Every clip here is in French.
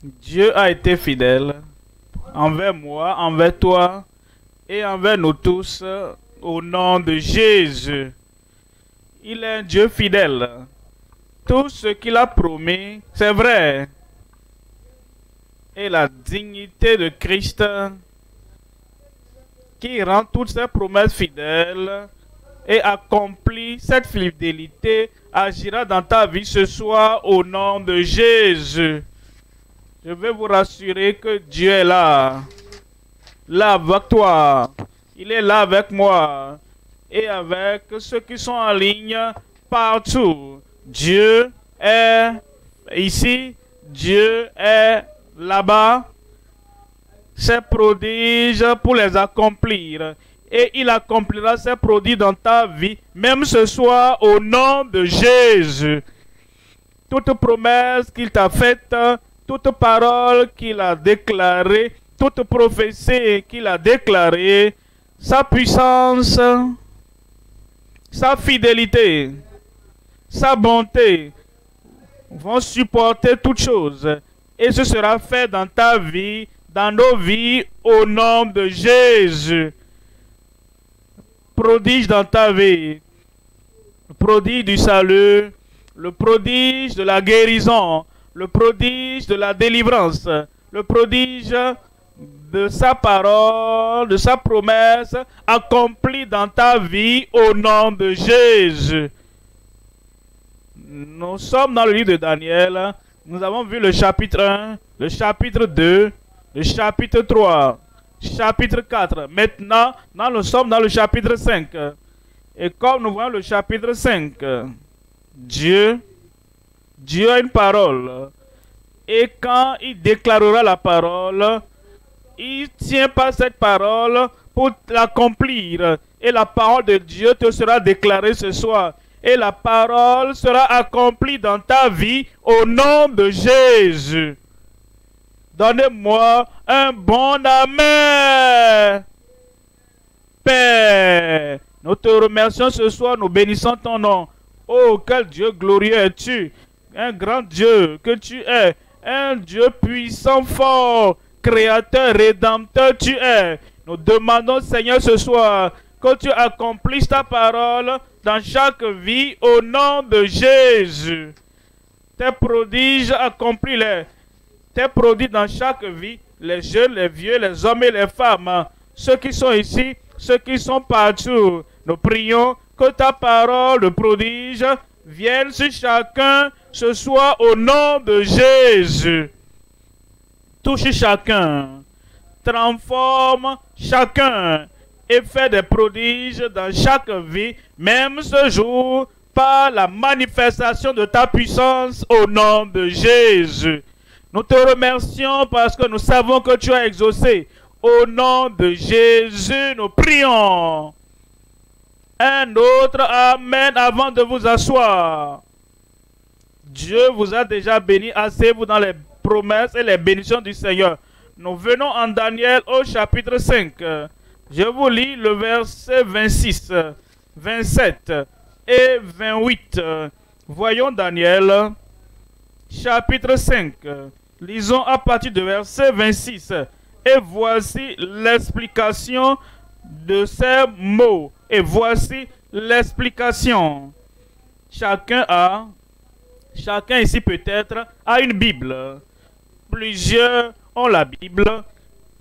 Dieu a été fidèle envers moi, envers toi et envers nous tous au nom de Jésus. Il est un Dieu fidèle. Tout ce qu'il a promis, c'est vrai. Et la dignité de Christ qui rend toutes ses promesses fidèles et accomplit cette fidélité agira dans ta vie ce soir au nom de Jésus. Je vais vous rassurer que Dieu est là avec toi. Il est là avec moi et avec ceux qui sont en ligne partout. Dieu est ici, Dieu est là-bas. Ses prodiges pour les accomplir. Et il accomplira ses prodiges dans ta vie, même ce soir, au nom de Jésus. Toute promesse qu'il t'a faite, toute parole qu'il a déclarée, toute prophétie qu'il a déclarée, sa puissance, sa fidélité, sa bonté vont supporter toutes choses. Et ce sera fait dans ta vie, dans nos vies, au nom de Jésus. Prodige dans ta vie, le prodige du salut, le prodige de la guérison, le prodige de la délivrance, le prodige de sa parole, de sa promesse accomplie dans ta vie au nom de Jésus. Nous sommes dans le livre de Daniel. Nous avons vu le chapitre 1, le chapitre 2, le chapitre 3, chapitre 4. Maintenant, nous sommes dans le chapitre 5. Et comme nous voyons le chapitre 5, Dieu a une parole. Et quand il déclarera la parole, il tient pas cette parole pour l'accomplir. Et la parole de Dieu te sera déclarée ce soir. Et la parole sera accomplie dans ta vie au nom de Jésus. Donnez-moi un bon amen. Père, nous te remercions ce soir, nous bénissons ton nom. Oh, quel Dieu glorieux es-tu. Un grand Dieu que tu es. Un Dieu puissant, fort, créateur, rédempteur tu es. Nous demandons, Seigneur, ce soir, que tu accomplisses ta parole dans chaque vie au nom de Jésus. Tes prodiges, accomplis-les. Tes prodiges dans chaque vie, les jeunes, les vieux, les hommes et les femmes, ceux qui sont ici, ceux qui sont partout. Nous prions que ta parole de prodige vienne sur chacun ce soir au nom de Jésus. Touche chacun, transforme chacun et fais des prodiges dans chaque vie, même ce jour, par la manifestation de ta puissance au nom de Jésus. Nous te remercions parce que nous savons que tu as exaucé. Au nom de Jésus, nous prions. Un autre amen avant de vous asseoir. Dieu vous a déjà béni. Asseyez-vous dans les promesses et les bénédictions du Seigneur. Nous venons en Daniel au chapitre 5. Je vous lis le verset 26, 27 et 28. Voyons Daniel, chapitre 5. Lisons à partir du verset 26. Et voici l'explication de ces mots. Et voici l'explication. Chacun ici peut-être a une Bible. Plusieurs ont la Bible.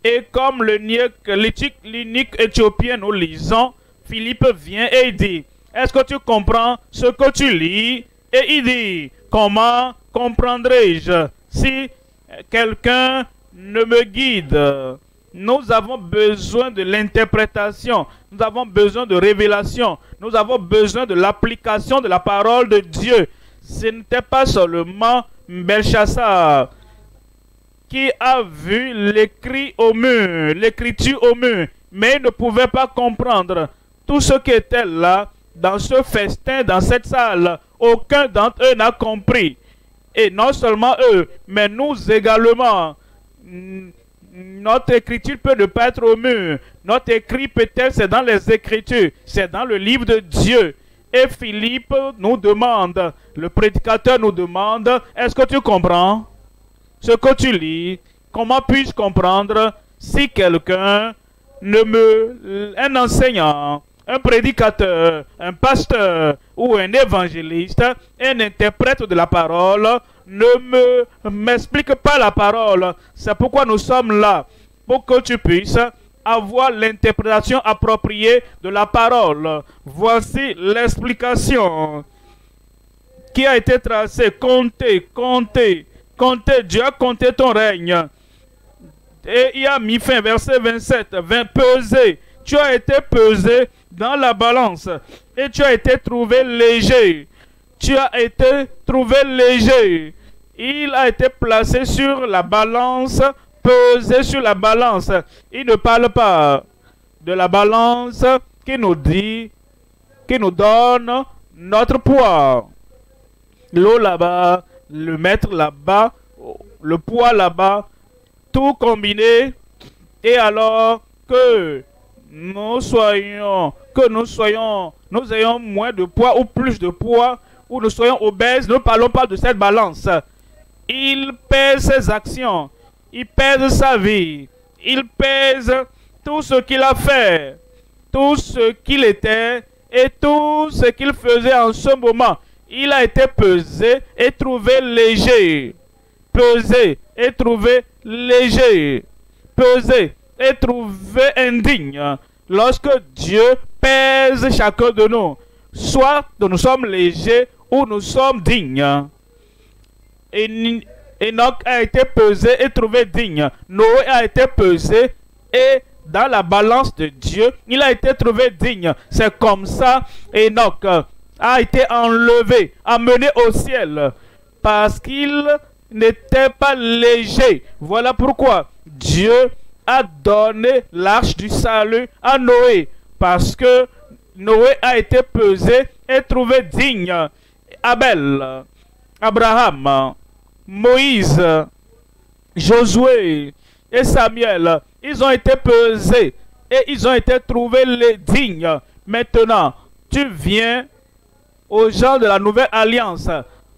Et comme l'unique éthiopien nous lisons, Philippe vient et il dit, est-ce que tu comprends ce que tu lis? Et il dit, comment comprendrai-je si quelqu'un ne me guide? Nous avons besoin de l'interprétation. Nous avons besoin de révélation. Nous avons besoin de l'application de la parole de Dieu. Ce n'était pas seulement Belchassar qui a vu l'écrit au mur, l'écriture au mur, mais il ne pouvait pas comprendre tout ce qui était là, dans ce festin, dans cette salle. Aucun d'entre eux n'a compris. Et non seulement eux, mais nous également. Notre écriture peut ne pas être au mur. Notre écrit peut-être c'est dans les écritures, c'est dans le livre de Dieu. Et Philippe nous demande, le prédicateur nous demande, est-ce que tu comprends ce que tu lis, comment puis-je comprendre si quelqu'un un enseignant, un prédicateur, un pasteur ou un évangéliste, un interprète de la parole ne m'explique pas la parole. C'est pourquoi nous sommes là, pour que tu puisses avoir l'interprétation appropriée de la parole. Voici l'explication qui a été tracée. Comptez, comptez, comptez. Dieu a compté ton règne. Et il a mis fin, verset 27, peser. Tu as été pesé dans la balance et tu as été trouvé léger. Tu as été trouvé léger. Il a été placé sur la balance, pesé sur la balance. Il ne parle pas de la balance qui nous dit, qui nous donne notre poids. L'eau là-bas, le mètre là-bas, le poids là-bas, tout combiné. Et alors que nous ayons moins de poids ou plus de poids, ou nous soyons obèses, ne parlons pas de cette balance. Il pèse ses actions, il pèse sa vie, il pèse tout ce qu'il a fait, tout ce qu'il était et tout ce qu'il faisait en ce moment. Il a été pesé et trouvé léger. Pesé et trouvé léger. Pesé et trouvé indigne. Lorsque Dieu pèse chacun de nous, soit nous sommes légers ou nous sommes dignes. Enoch a été pesé et trouvé digne. Noé a été pesé et dans la balance de Dieu, il a été trouvé digne. C'est comme ça Enoch a été enlevé, amené au ciel, parce qu'il n'était pas léger. Voilà pourquoi Dieu a donné l'arche du salut à Noé, parce que Noé a été pesé et trouvé digne. Abel, Abraham, Moïse, Josué et Samuel, ils ont été pesés et ils ont été trouvés dignes. Maintenant, tu viens aux gens de la Nouvelle Alliance,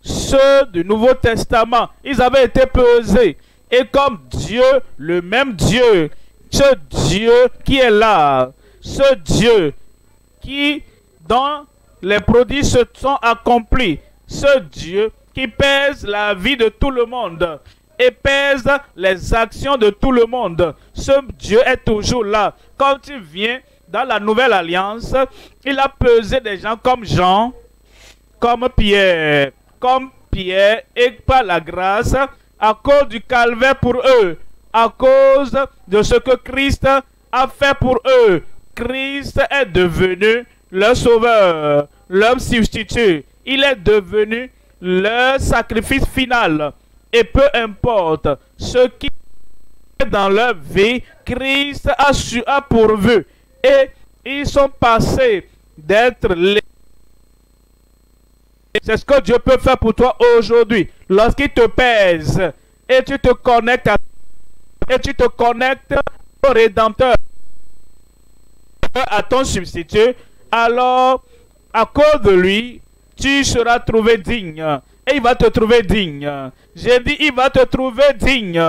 ceux du Nouveau Testament, ils avaient été pesés. Et comme Dieu, le même Dieu, ce Dieu qui est là, ce Dieu qui, dans les prodiges se sont accomplis, ce Dieu qui pèse la vie de tout le monde et pèse les actions de tout le monde, ce Dieu est toujours là. Quand tu viens dans la Nouvelle Alliance, il a pesé des gens comme Jean, comme Pierre, et par la grâce, à cause du calvaire pour eux, à cause de ce que Christ a fait pour eux. Christ est devenu leur sauveur, leur substitut. Il est devenu leur sacrifice final. Et peu importe ce qui est dans leur vie, Christ a pourvu. Et ils sont passés d'être les... C'est ce que Dieu peut faire pour toi aujourd'hui. Lorsqu'il te pèse et tu te connectes au Rédempteur, à ton substitut, alors à cause de lui, tu seras trouvé digne. Et il va te trouver digne. J'ai dit, il va te trouver digne.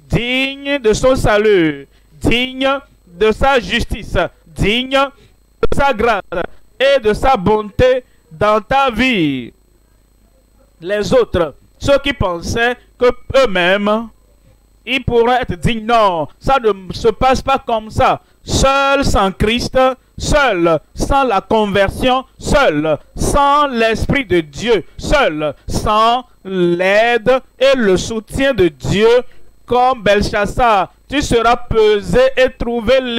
Digne de son salut. Digne de sa justice. Digne de sa grâce et de sa bonté dans ta vie. Les autres, ceux qui pensaient que eux-mêmes, ils pourraient être dignes. Non, ça ne se passe pas comme ça. Seul sans Christ, seul sans la conversion, seul sans l'Esprit de Dieu, seul sans l'aide et le soutien de Dieu, comme Belchassar, tu seras pesé et trouvé.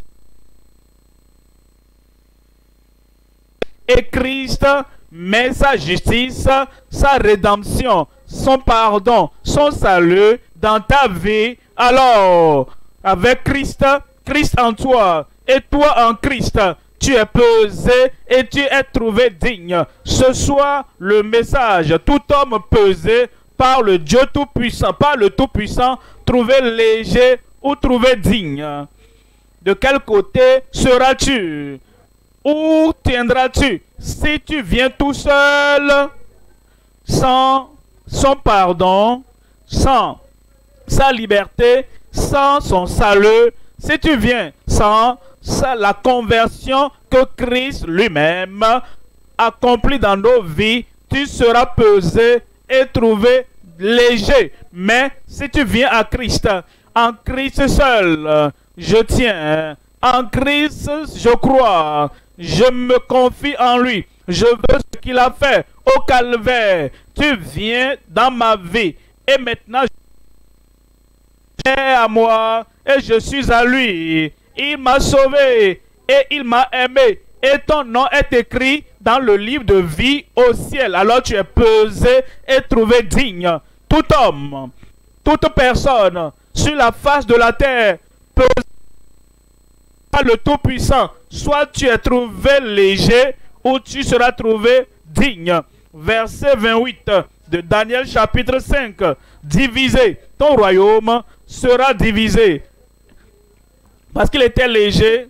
Et Christ met sa justice, sa rédemption, son pardon, son salut dans ta vie. Alors, avec Christ, Christ en toi et toi en Christ, tu es pesé et tu es trouvé digne. Ce soit le message. Tout homme pesé par le Dieu Tout-Puissant, par le Tout-Puissant, trouvé léger ou trouvé digne. De quel côté seras-tu? Où tiendras-tu? Si tu viens tout seul, sans son pardon, sans sa liberté, sans son salut, si tu viens sans la conversion que Christ lui-même accomplit dans nos vies, tu seras pesé et trouvé léger. Mais si tu viens à Christ, en Christ seul, je tiens. En Christ, je crois. Je me confie en lui. Je veux ce qu'il a fait au calvaire. Tu viens dans ma vie. Et maintenant, je suis à moi et je suis à lui. Il m'a sauvé et il m'a aimé. Et ton nom est écrit dans le livre de vie au ciel. Alors tu es pesé et trouvé digne. Tout homme, toute personne sur la face de la terre pesé par le Tout-Puissant. Soit tu es trouvé léger ou tu seras trouvé digne. Verset 28 de Daniel chapitre 5. Divisé. Ton royaume sera divisé. Parce qu'il était léger,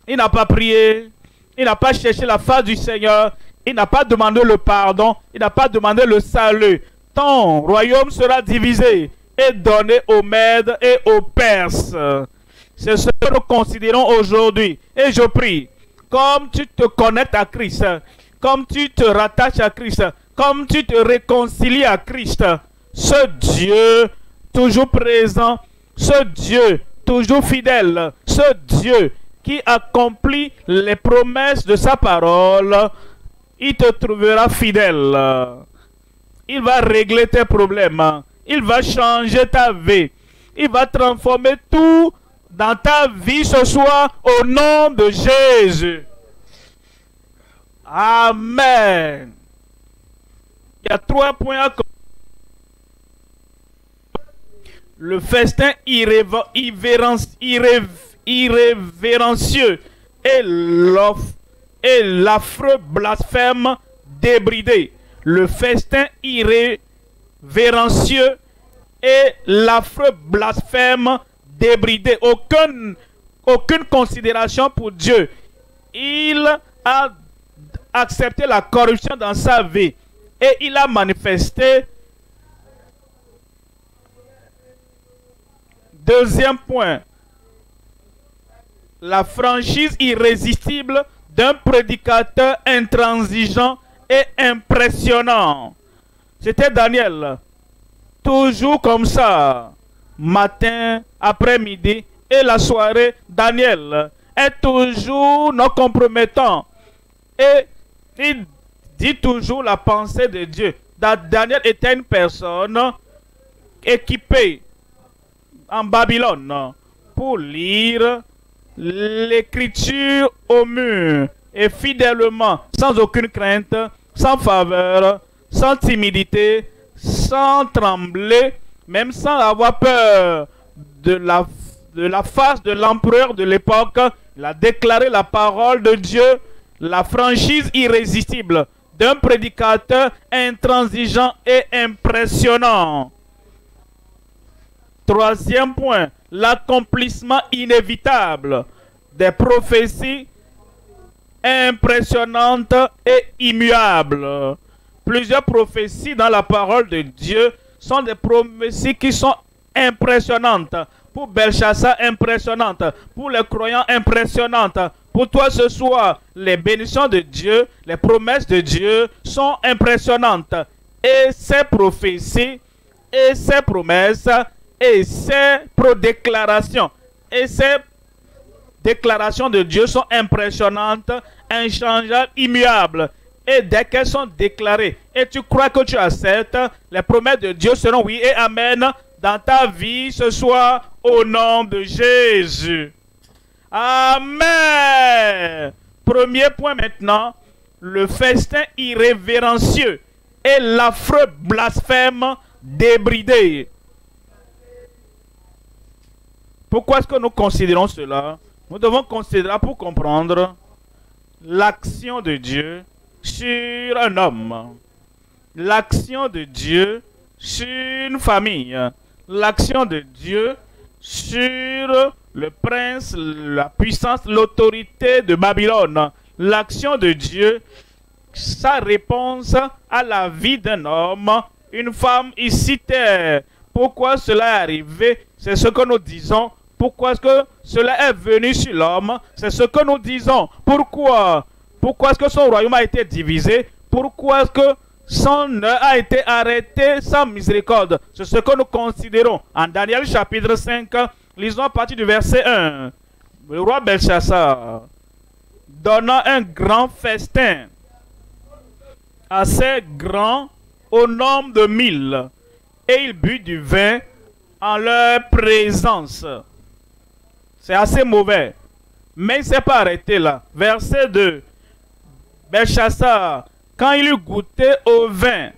il n'a pas prié, il n'a pas cherché la face du Seigneur, il n'a pas demandé le pardon, il n'a pas demandé le salut. Ton royaume sera divisé et donné aux Mèdes et aux Perses. C'est ce que nous considérons aujourd'hui. Et je prie, comme tu te connectes à Christ, comme tu te rattaches à Christ, comme tu te réconcilies à Christ, ce Dieu toujours présent, ce Dieu toujours fidèle, ce Dieu qui accomplit les promesses de sa parole, il te trouvera fidèle. Il va régler tes problèmes. Il va changer ta vie. Il va transformer tout dans ta vie ce soir au nom de Jésus. Amen. Il y a 3 points à le festin irrévérencieux et l'affreux blasphème débridé. Le festin irrévérencieux et l'affreux blasphème débridé. Aucune considération pour Dieu. Il a accepté la corruption dans sa vie et il a manifesté. Deuxième point, la franchise irrésistible d'un prédicateur intransigeant et impressionnant. C'était Daniel. Toujours comme ça, matin, après-midi et la soirée, Daniel est toujours non compromettant. Et il dit toujours la pensée de Dieu. Daniel était une personne équipée en Babylone pour lire l'écriture au mur et fidèlement, sans aucune crainte, sans faveur, sans timidité, sans trembler, même sans avoir peur de la face de l'empereur de l'époque. Il a déclaré la parole de Dieu, la franchise irrésistible d'un prédicateur intransigeant et impressionnant. Troisième point, l'accomplissement inévitable des prophéties impressionnantes et immuables. Plusieurs prophéties dans la parole de Dieu sont des prophéties qui sont impressionnantes. Pour Belshazzar, impressionnantes. Pour les croyants, impressionnantes. Pour toi ce soir, les bénédictions de Dieu, les promesses de Dieu sont impressionnantes. Et ces prophéties et ces promesses et ces déclarations et ces déclarations de Dieu sont impressionnantes, inchangeables, immuables. Et dès qu'elles sont déclarées et tu crois que tu acceptes, les promesses de Dieu seront oui et amen dans ta vie ce soir au nom de Jésus. Amen. Premier point maintenant, le festin irrévérencieux et l'affreux blasphème débridé. Pourquoi est-ce que nous considérons cela? Nous devons considérer pour comprendre l'action de Dieu sur un homme, l'action de Dieu sur une famille, l'action de Dieu sur le prince, la puissance, l'autorité de Babylone, l'action de Dieu, sa réponse à la vie d'un homme, une femme ici terre, Pourquoi cela est arrivé? C'est ce que nous disons. Pourquoi est-ce que cela est venu sur l'homme? C'est ce que nous disons. Pourquoi? Pourquoi est-ce que son royaume a été divisé? Pourquoi est-ce que son œuvre a été arrêté sans miséricorde? C'est ce que nous considérons. En Daniel chapitre 5, lisons à partir du verset 1. Le roi Belchassar, donnant un grand festin, assez grand au nombre de 1000, et il but du vin en leur présence. C'est assez mauvais. Mais il ne s'est pas arrêté là. Verset 2. Belchassar, quand il eut goûté au vin,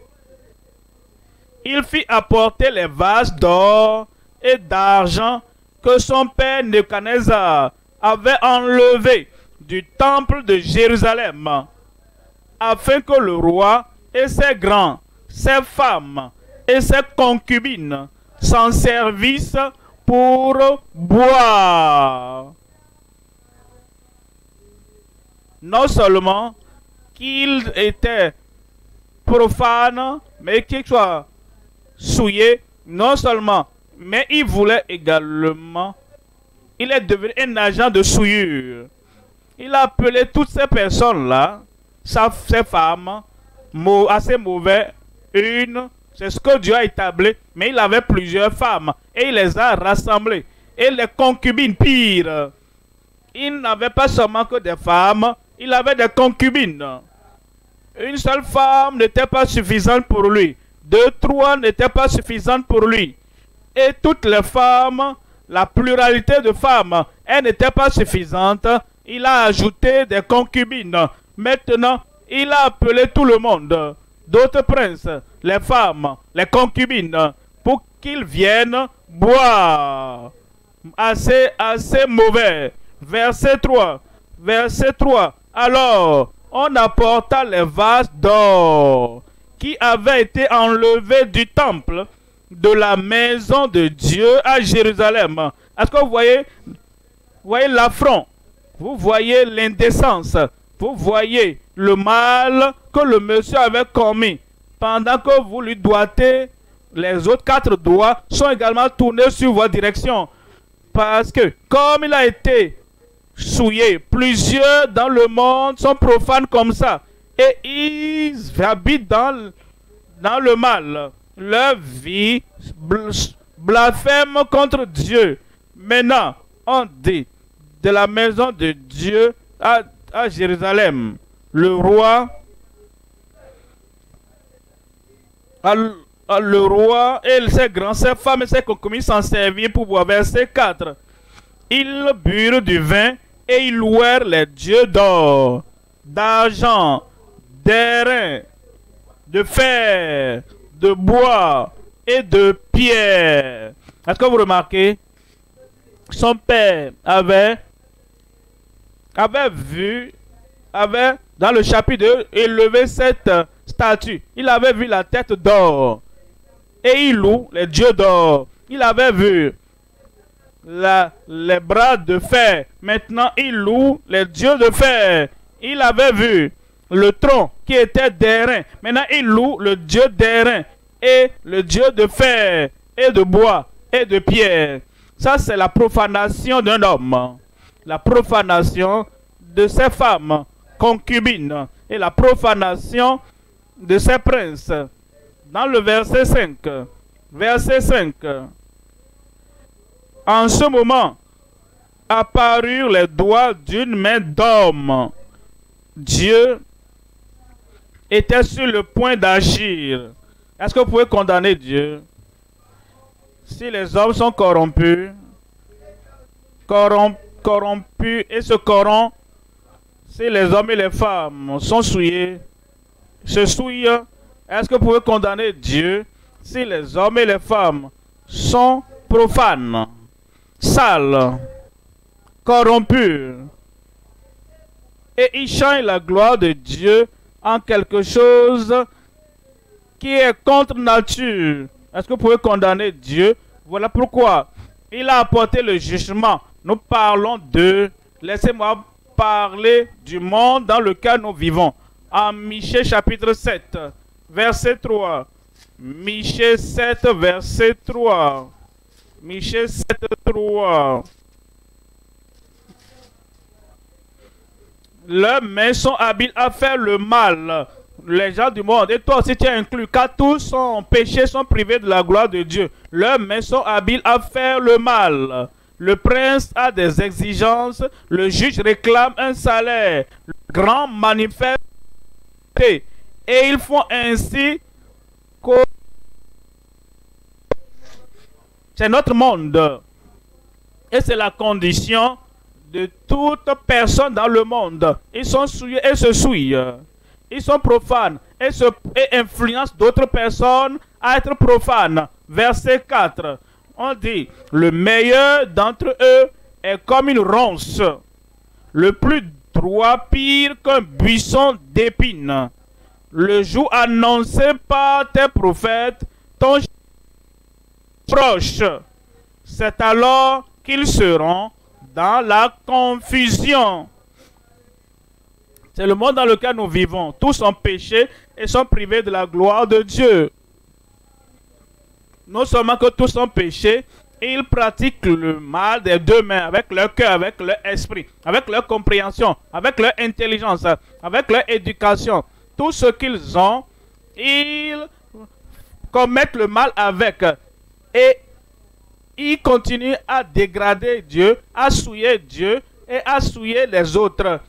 il fit apporter les vases d'or et d'argent que son père Nebuchadnezzar avait enlevés du temple de Jérusalem, afin que le roi et ses grands, ses femmes et ses concubines s'en servissent pour boire. Non seulement qu'il était profane, mais qu'il soit souillé, non seulement, mais il voulait également, il est devenu un agent de souillure. Il a appelé toutes ces personnes-là, ces femmes, assez mauvais, c'est ce que Dieu a établi, mais il avait plusieurs femmes, et il les a rassemblées. Et les concubines, pire, il n'avait pas seulement que des femmes, il avait des concubines. Une seule femme n'était pas suffisante pour lui. 2, 3 n'étaient pas suffisantes pour lui. Et toutes les femmes, la pluralité de femmes, elles n'étaient pas suffisantes. Il a ajouté des concubines. Maintenant, il a appelé tout le monde, d'autres princes, les femmes, les concubines, pour qu'ils viennent boire. Assez mauvais. Verset 3. Verset 3. Alors, on apporta les vases d'or qui avaient été enlevés du temple de la maison de Dieu à Jérusalem. Est-ce que vous voyez l'affront? Vous voyez l'indécence? Vous voyez le mal que le monsieur avait commis? Pendant que vous lui doitez, les autres 4 doigts sont également tournés sur votre direction. Parce que, comme il a été souillé, plusieurs dans le monde sont profanes comme ça. Et ils habitent dans le mal. Leur vie blasphème contre Dieu. Maintenant, on dit de la maison de Dieu à Jérusalem, le roi et ses grands, ses femmes et ses concubines s'en servirent pour boire. Verset 4. Ils burent du vin et ils louèrent les dieux d'or, d'argent, d'airain, de fer, de bois et de pierre. Est-ce que vous remarquez? Son père avait dans le chapitre 2 élevé cette statue. Il avait vu la tête d'or et il loue les dieux d'or. Il avait vu les bras de fer. Maintenant, il loue les dieux de fer. Il avait vu le tronc qui était d'airain. Maintenant, il loue le dieu d'airain et le dieu de fer et de bois et de pierre. Ça, c'est la profanation d'un homme. La profanation de ses femmes concubines et la profanation de ses princes. Dans le verset 5. Verset 5. En ce moment, apparurent les doigts d'une main d'homme. Dieu était sur le point d'agir. Est-ce que vous pouvez condamner Dieu? Si les hommes sont corrompus et se corrompent, si les hommes et les femmes sont souillés, se souillent, est-ce que vous pouvez condamner Dieu? Si les hommes et les femmes sont profanes, sales, corrompus, et ils changent la gloire de Dieu en quelque chose qui est contre nature, est-ce que vous pouvez condamner Dieu? Voilà pourquoi il a apporté le jugement. Nous parlons de... Laissez-moi parler du monde dans lequel nous vivons. En Michée chapitre 7, verset 3. Michée 7, verset 3. Michée 7, 3. Leurs mains sont habiles à faire le mal. Les gens du monde, et toi aussi tu es inclus, car tous sont péchés, sont privés de la gloire de Dieu. Leurs mains sont habiles à faire le mal. Le prince a des exigences, le juge réclame un salaire, le grand manifeste, et ils font ainsi que c'est notre monde. Et c'est la condition de toute personne dans le monde. Ils sont souillés et se souillent. Ils sont profanes et influencent d'autres personnes à être profanes. Verset 4. On dit, le meilleur d'entre eux est comme une ronce, le plus droit pire qu'un buisson d'épines. Le jour annoncé par tes prophètes, ton proche, c'est alors qu'ils seront dans la confusion. C'est le monde dans lequel nous vivons. Tous sont péchés et sont privés de la gloire de Dieu. Non seulement que tous sont péchés, ils pratiquent le mal des deux mains, avec leur cœur, avec leur esprit, avec leur compréhension, avec leur intelligence, avec leur éducation. Tout ce qu'ils ont, ils commettent le mal avec. Et ils continuent à dégrader Dieu, à souiller Dieu et à souiller les autres.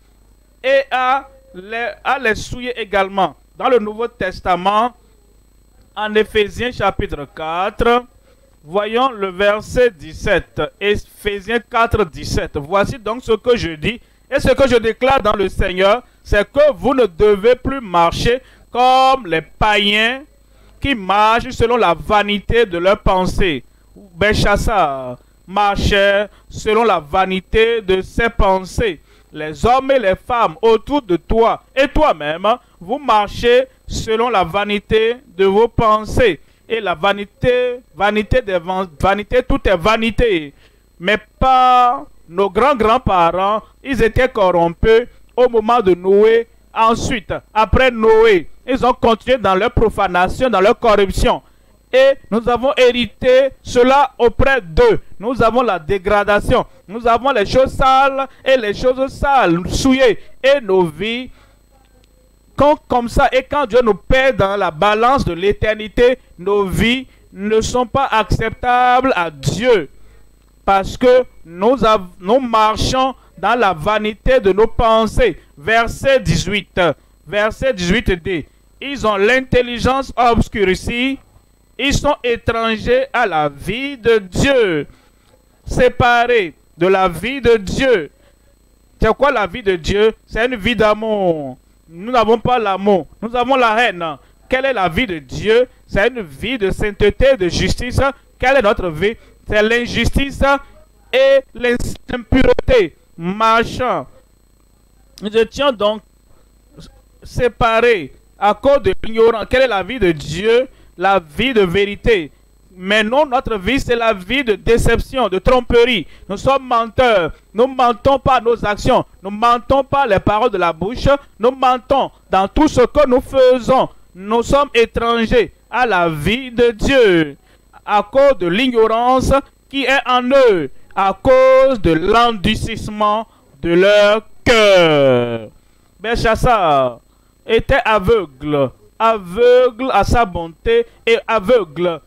Et à les souiller également. Dans le Nouveau Testament, en Éphésiens chapitre 4, voyons le verset 17. Éphésiens 4, 17. Voici donc ce que je dis et ce que je déclare dans le Seigneur, c'est que vous ne devez plus marcher comme les païens qui marchent selon la vanité de leurs pensées. Belchassar marchait selon la vanité de ses pensées. Les hommes et les femmes autour de toi et toi-même, vous marchez selon la vanité de vos pensées. Et la vanité, vanité, tout est vanité. Mais pas nos grands-grands-parents, ils étaient corrompus au moment de Noé. Ensuite, après Noé, ils ont continué dans leur profanation, dans leur corruption. Et nous avons hérité cela auprès d'eux. Nous avons la dégradation. Nous avons les choses sales et les choses sales, souillées. Et nos vies, comme ça, et quand Dieu nous paie dans la balance de l'éternité, nos vies ne sont pas acceptables à Dieu. Parce que nous marchons dans la vanité de nos pensées. Verset 18. Verset 18 dit, ils ont l'intelligence obscurcie. Ils sont étrangers à la vie de Dieu, séparés de la vie de Dieu. C'est quoi la vie de Dieu? C'est une vie d'amour. Nous n'avons pas l'amour, nous avons la haine. Quelle est la vie de Dieu? C'est une vie de sainteté, de justice. Quelle est notre vie? C'est l'injustice et l'impureté. Marchant. Nous étions donc séparés à cause de l'ignorance. Quelle est la vie de Dieu? La vie de vérité. Mais non, notre vie, c'est la vie de déception, de tromperie. Nous sommes menteurs. Nous mentons par nos actions. Nous mentons par les paroles de la bouche. Nous mentons dans tout ce que nous faisons. Nous sommes étrangers à la vie de Dieu à cause de l'ignorance qui est en eux, à cause de l'endurcissement de leur cœur. Belchassar était aveugle à sa bonté et aveugle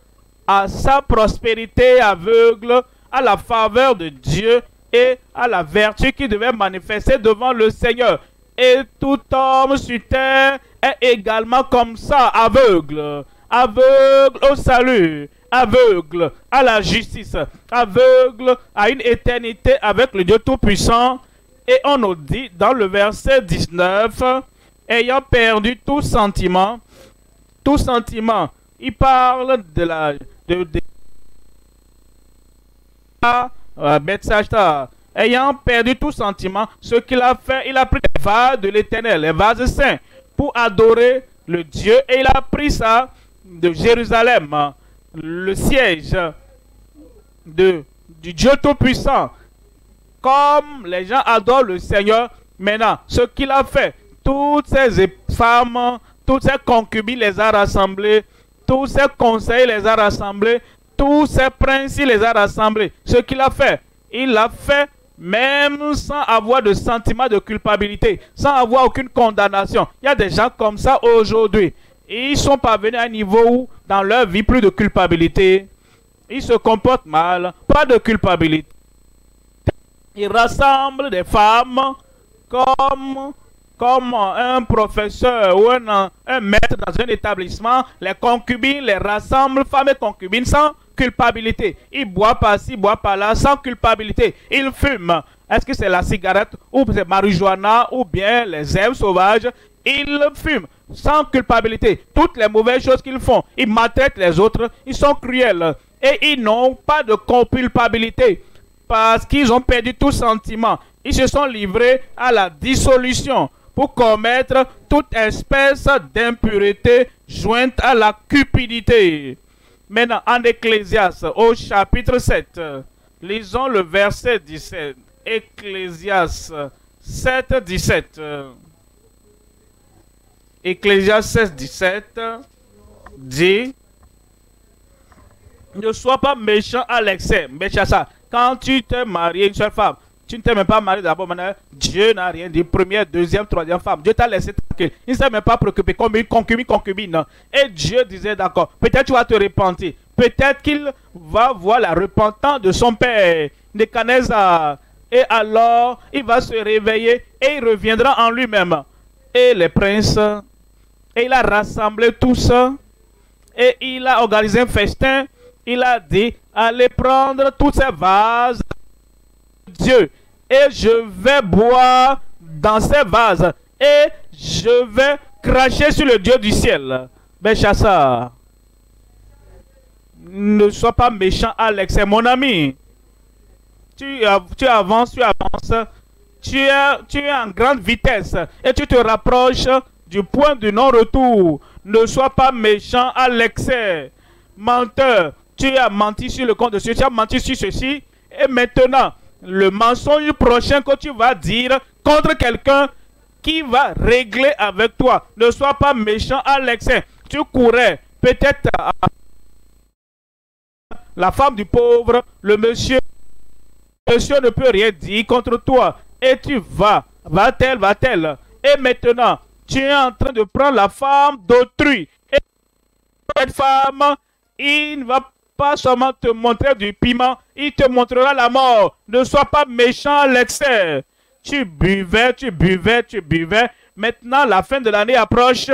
à sa prospérité, aveugle à la faveur de Dieu et à la vertu qui devait manifester devant le Seigneur. Et tout homme sur terre est également comme ça, aveugle. Aveugle au salut, aveugle à la justice, aveugle à une éternité avec le Dieu Tout-Puissant. Et on nous dit dans le verset 19, ayant perdu tout sentiment, il parle de Bethsaida. Ayant perdu tout sentiment, ce qu'il a fait, il a pris les vases de l'Éternel, les vases saints, pour adorer le Dieu, et il a pris ça de Jérusalem, le siège du Dieu Tout-Puissant. Comme les gens adorent le Seigneur, maintenant, ce qu'il a fait, toutes ces femmes, toutes ces concubines les a rassemblées, tous ses conseils les a rassemblés, tous ses princes il les a rassemblés. Ce qu'il a fait, il l'a fait même sans avoir de sentiment de culpabilité, sans avoir aucune condamnation. Il y a des gens comme ça aujourd'hui. Ils sont parvenus à un niveau où, dans leur vie, plus de culpabilité. Ils se comportent mal, pas de culpabilité. Ils rassemblent des femmes comme un professeur ou un maître dans un établissement. Les concubines les rassemblent, femmes et concubines, sans culpabilité. Ils boivent par-ci, boivent par-là, sans culpabilité. Ils fument. Est-ce que c'est la cigarette ou c'est marijuana ou bien les herbes sauvages? Ils fument sans culpabilité. Toutes les mauvaises choses qu'ils font, ils maltraitent les autres, ils sont cruels. Et ils n'ont pas de culpabilité parce qu'ils ont perdu tout sentiment. Ils se sont livrés à la dissolution pour commettre toute espèce d'impureté jointe à la cupidité. Maintenant, en Ecclésiaste, au chapitre 7, lisons le verset 17. Ecclésiaste 7, 17. Ecclésiaste 16, 17 dit: ne sois pas méchant à l'excès. Méchassa, quand tu t'es marié une seule femme, tu ne t'es même pas marié d'abord. Dieu n'a rien dit. Première, deuxième, troisième femme. Dieu t'a laissé tranquille. Il ne s'est même pas préoccupé comme une concubine. Et Dieu disait d'accord, peut-être tu vas te repentir. Peut-être qu'il va voir la repentance de son père, Nebuchadnezzar. Et alors, il va se réveiller et il reviendra en lui-même. Et les princes, et il a rassemblé tout ça. Et il a organisé un festin. Il a dit, allez prendre tous ces vases Dieu, et je vais boire dans ces vases, et je vais cracher sur le Dieu du ciel. Béchassa, ne sois pas méchant à l'excès, mon ami. Tu avances, tu es en grande vitesse, et tu te rapproches du point de non-retour. Ne sois pas méchant à l'excès. Menteur, tu as menti sur le compte de ceci, tu as menti sur ceci, et maintenant, le mensonge prochain que tu vas dire contre quelqu'un qui va régler avec toi. Ne sois pas méchant à l'excès. Tu courais peut-être à la femme du pauvre, le monsieur ne peut rien dire contre toi. Et tu va-t-elle. Et maintenant, tu es en train de prendre la femme d'autrui. Et cette femme, il ne va pas seulement te montrer du piment, il te montrera la mort. Ne sois pas méchant à l'excès. Tu buvais. Maintenant, la fin de l'année approche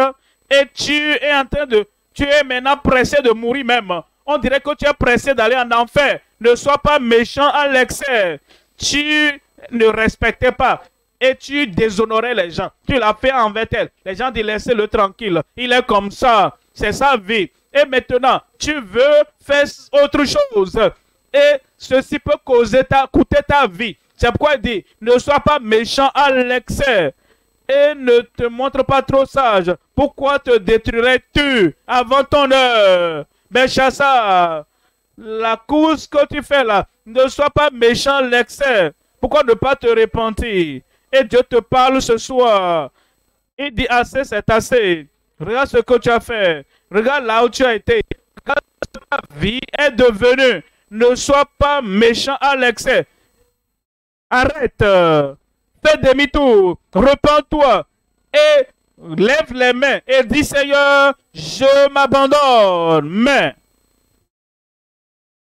et tu es maintenant pressé de mourir même. On dirait que tu es pressé d'aller en enfer. Ne sois pas méchant à l'excès. Tu ne respectais pas et tu déshonorais les gens. Tu l'as fait envers elle. Les gens disent laissez-le tranquille. Il est comme ça. C'est sa vie. Et maintenant, tu veux faire autre chose. Et ceci peut coûter ta vie. C'est pourquoi il dit, ne sois pas méchant à l'excès. Et ne te montre pas trop sage. Pourquoi te détruirais-tu avant ton heure? Béchassa, la course que tu fais là, ne sois pas méchant à l'excès. Pourquoi ne pas te repentir? Et Dieu te parle ce soir. Il dit assez, c'est assez. Regarde ce que tu as fait. Regarde là où tu as été. Regarde ce que ta vie est devenue. Ne sois pas méchant à l'excès. Arrête. Fais demi-tour. Repends-toi. Et lève les mains. Et dis Seigneur, je m'abandonne. Mais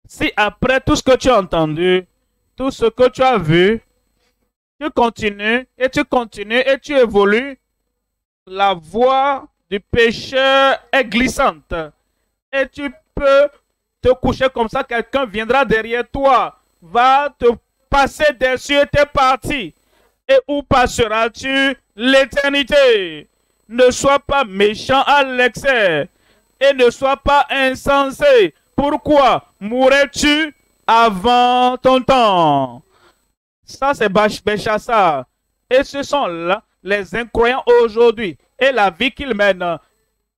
si après tout ce que tu as entendu, tout ce que tu as vu, tu continues et tu évolues, la voie du pécheur est glissante. Et tu peux te coucher comme ça, quelqu'un viendra derrière toi, va te passer dessus et t'es parti. Et où passeras-tu l'éternité? Ne sois pas méchant à l'excès et ne sois pas insensé. Pourquoi mourrais-tu avant ton temps? Ça, c'est Béchassa. Et ce sont là les incroyants aujourd'hui et la vie qu'ils mènent.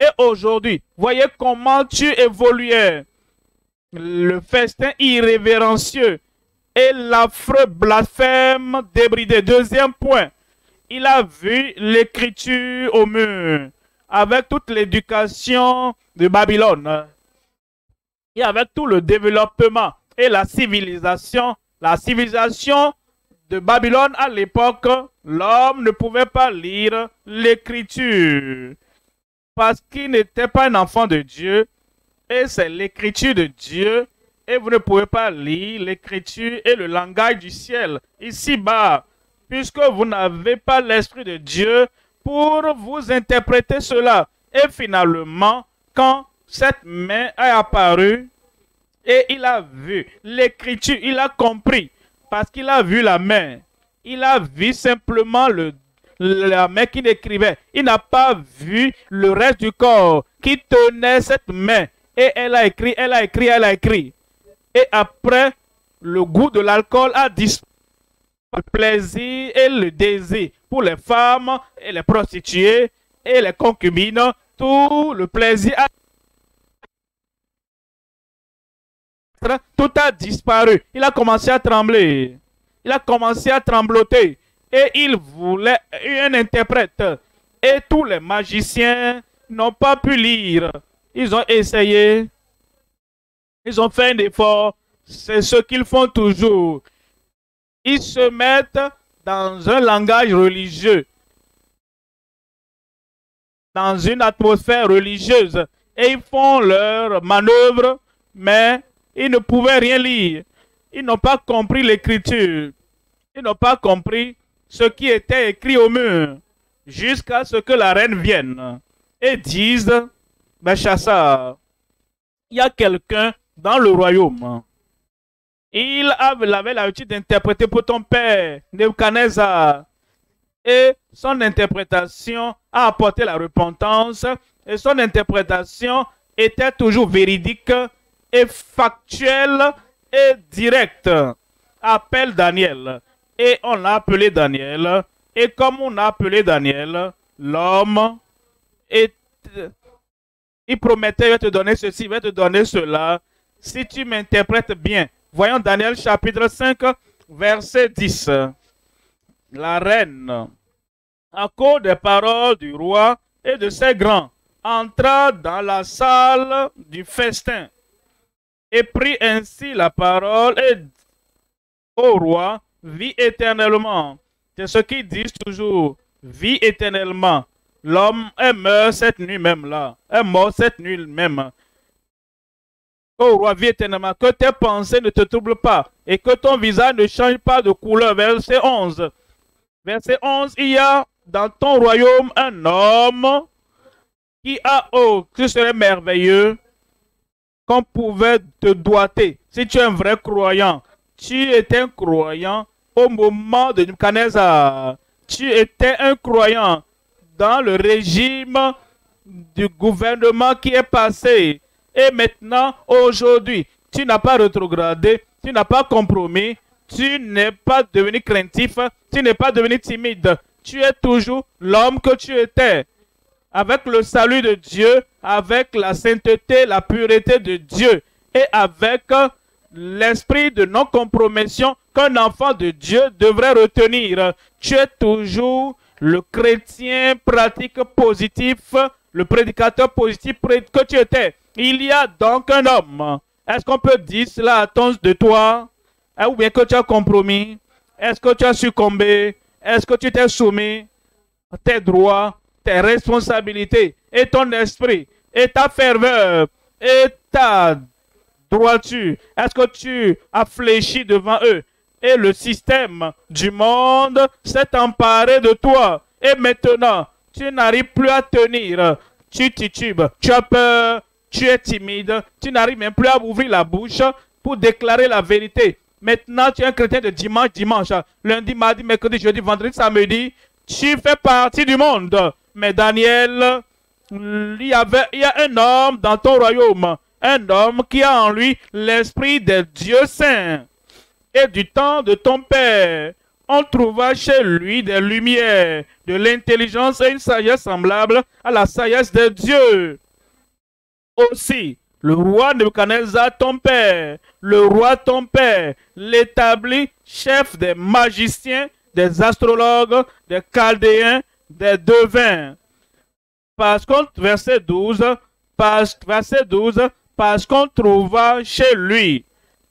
Et aujourd'hui, voyez comment tu évoluais. Le festin irrévérencieux et l'affreux blasphème débridé. Deuxième point, il a vu l'écriture au mur. avec toute l'éducation de Babylone et avec tout le développement et la civilisation de Babylone à l'époque, l'homme ne pouvait pas lire l'écriture parce qu'il n'était pas un enfant de Dieu et c'est l'écriture de Dieu et vous ne pouvez pas lire l'écriture et le langage du ciel ici-bas puisque vous n'avez pas l'Esprit de Dieu pour vous interpréter cela. Et finalement, quand cette main est apparue et il a vu l'écriture, il a compris parce qu'il a vu la main. Il a vu simplement la main qui écrivait. Il n'a pas vu le reste du corps qui tenait cette main. Et elle a écrit, elle a écrit, elle a écrit. Et après, le goût de l'alcool a disparu. Le plaisir et le désir pour les femmes et les prostituées et les concubines, tout le plaisir tout a disparu. Il a commencé à trembler. Il a commencé à trembloter. Et il voulait un interprète. Et tous les magiciens n'ont pas pu lire. Ils ont essayé. Ils ont fait un effort. C'est ce qu'ils font toujours. Ils se mettent dans un langage religieux, dans une atmosphère religieuse, et ils font leurs manœuvres, mais ils ne pouvaient rien lire. Ils n'ont pas compris l'écriture. Ils n'ont pas compris ce qui était écrit au mur, jusqu'à ce que la reine vienne et dise, Belchassar, il y a quelqu'un dans le royaume. Il avait l'habitude d'interpréter pour ton père, Nebuchadnezzar. Et son interprétation a apporté la repentance. Et son interprétation était toujours véridique et factuelle et directe. Appelle Daniel. Et on l'a appelé Daniel. Et comme on a appelé Daniel, l'homme, il promettait, il va te donner ceci, il va te donner cela. Si tu m'interprètes bien. Voyons Daniel chapitre 5, verset 10. La reine, à cause des paroles du roi et de ses grands, entra dans la salle du festin et prit ainsi la parole et au roi, vis éternellement. C'est ce qu'ils disent toujours, vis éternellement. L'homme est mort cette nuit même là, est mort cette nuit même. Ô roi, vis éternellement, que tes pensées ne te troublent pas et que ton visage ne change pas de couleur. Verset 11. Verset 11, il y a dans ton royaume un homme qui a, que ce serait merveilleux qu'on pouvait te doiter. Si tu es un vrai croyant, tu étais un croyant au moment de Nebuchadnezzar. Tu étais un croyant dans le régime du gouvernement qui est passé. Et maintenant, aujourd'hui, tu n'as pas rétrogradé, tu n'as pas compromis, tu n'es pas devenu craintif, tu n'es pas devenu timide. Tu es toujours l'homme que tu étais. Avec le salut de Dieu, avec la sainteté, la pureté de Dieu et avec l'esprit de non-compromission qu'un enfant de Dieu devrait retenir. Tu es toujours le chrétien pratique positif, le prédicateur positif que tu étais. Il y a donc un homme. Est-ce qu'on peut dire cela à de toi? Ou bien que tu as compromis? Est-ce que tu as succombé? Est-ce que tu t'es soumis? Tes droits, tes responsabilités et ton esprit et ta ferveur et ta droiture. Est-ce que tu as fléchi devant eux? Et le système du monde s'est emparé de toi. Et maintenant, tu n'arrives plus à tenir. Tu titubes, tu as peur, tu es timide, tu n'arrives même plus à ouvrir la bouche pour déclarer la vérité. Maintenant, tu es un chrétien de dimanche, lundi, mardi, mercredi, jeudi, vendredi, samedi. Tu fais partie du monde. Mais Daniel, il y a un homme dans ton royaume, un homme qui a en lui l'esprit des dieux saints. Et du temps de ton père, on trouva chez lui des lumières, de l'intelligence et une sagesse semblable à la sagesse de Dieu. Aussi, le roi Nebuchadnezzar, ton père, le roi ton père, l'établit chef des magiciens, des astrologues, des chaldéens, des devins. verset 12, parce qu'on trouva chez lui,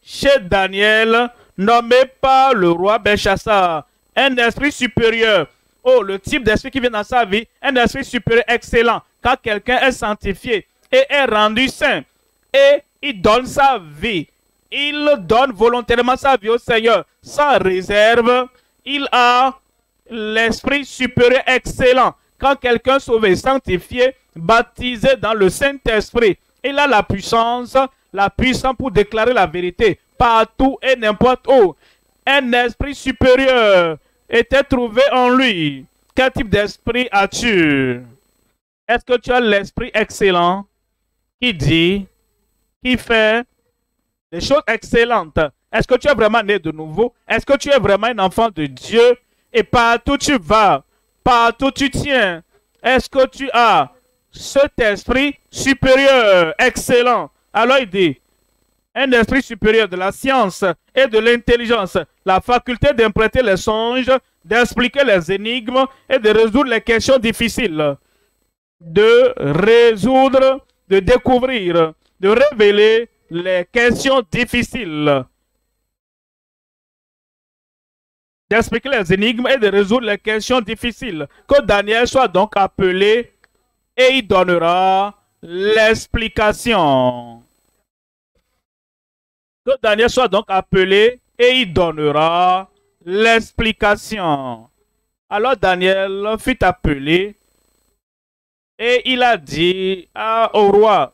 chez Daniel, nommé par le roi Belchassar, un esprit supérieur. Oh, le type d'esprit qui vient dans sa vie, un esprit supérieur excellent. Quand quelqu'un est sanctifié et est rendu saint, et il donne sa vie, il donne volontairement sa vie au Seigneur, sans réserve, il a l'esprit supérieur excellent. Quand quelqu'un sauvé, sanctifié, baptisé dans le Saint-Esprit, il a la puissance pour déclarer la vérité partout et n'importe où. Un esprit supérieur était trouvé en lui. Quel type d'esprit as-tu? Est-ce que tu as l'esprit excellent qui dit, qui fait des choses excellentes? Est-ce que tu es vraiment né de nouveau? Est-ce que tu es vraiment un enfant de Dieu? Et partout tu vas, partout tu tiens, est-ce que tu as cet esprit supérieur, excellent? Alors il dit, un esprit supérieur de la science et de l'intelligence, la faculté d'interpréter les songes, d'expliquer les énigmes et de résoudre les questions difficiles, de résoudre, de découvrir, de révéler les questions difficiles, d'expliquer les énigmes et de résoudre les questions difficiles. Que Daniel soit donc appelé et il donnera l'explication. Que Daniel soit donc appelé et il donnera l'explication. Alors Daniel fut appelé et il a dit au roi,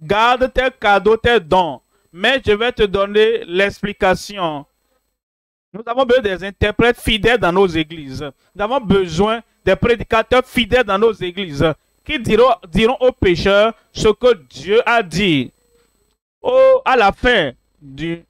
garde tes cadeaux, tes dons, mais je vais te donner l'explication. Nous avons besoin des interprètes fidèles dans nos églises. Nous avons besoin des prédicateurs fidèles dans nos églises qui diront aux pécheurs ce que Dieu a dit. À la fin, nous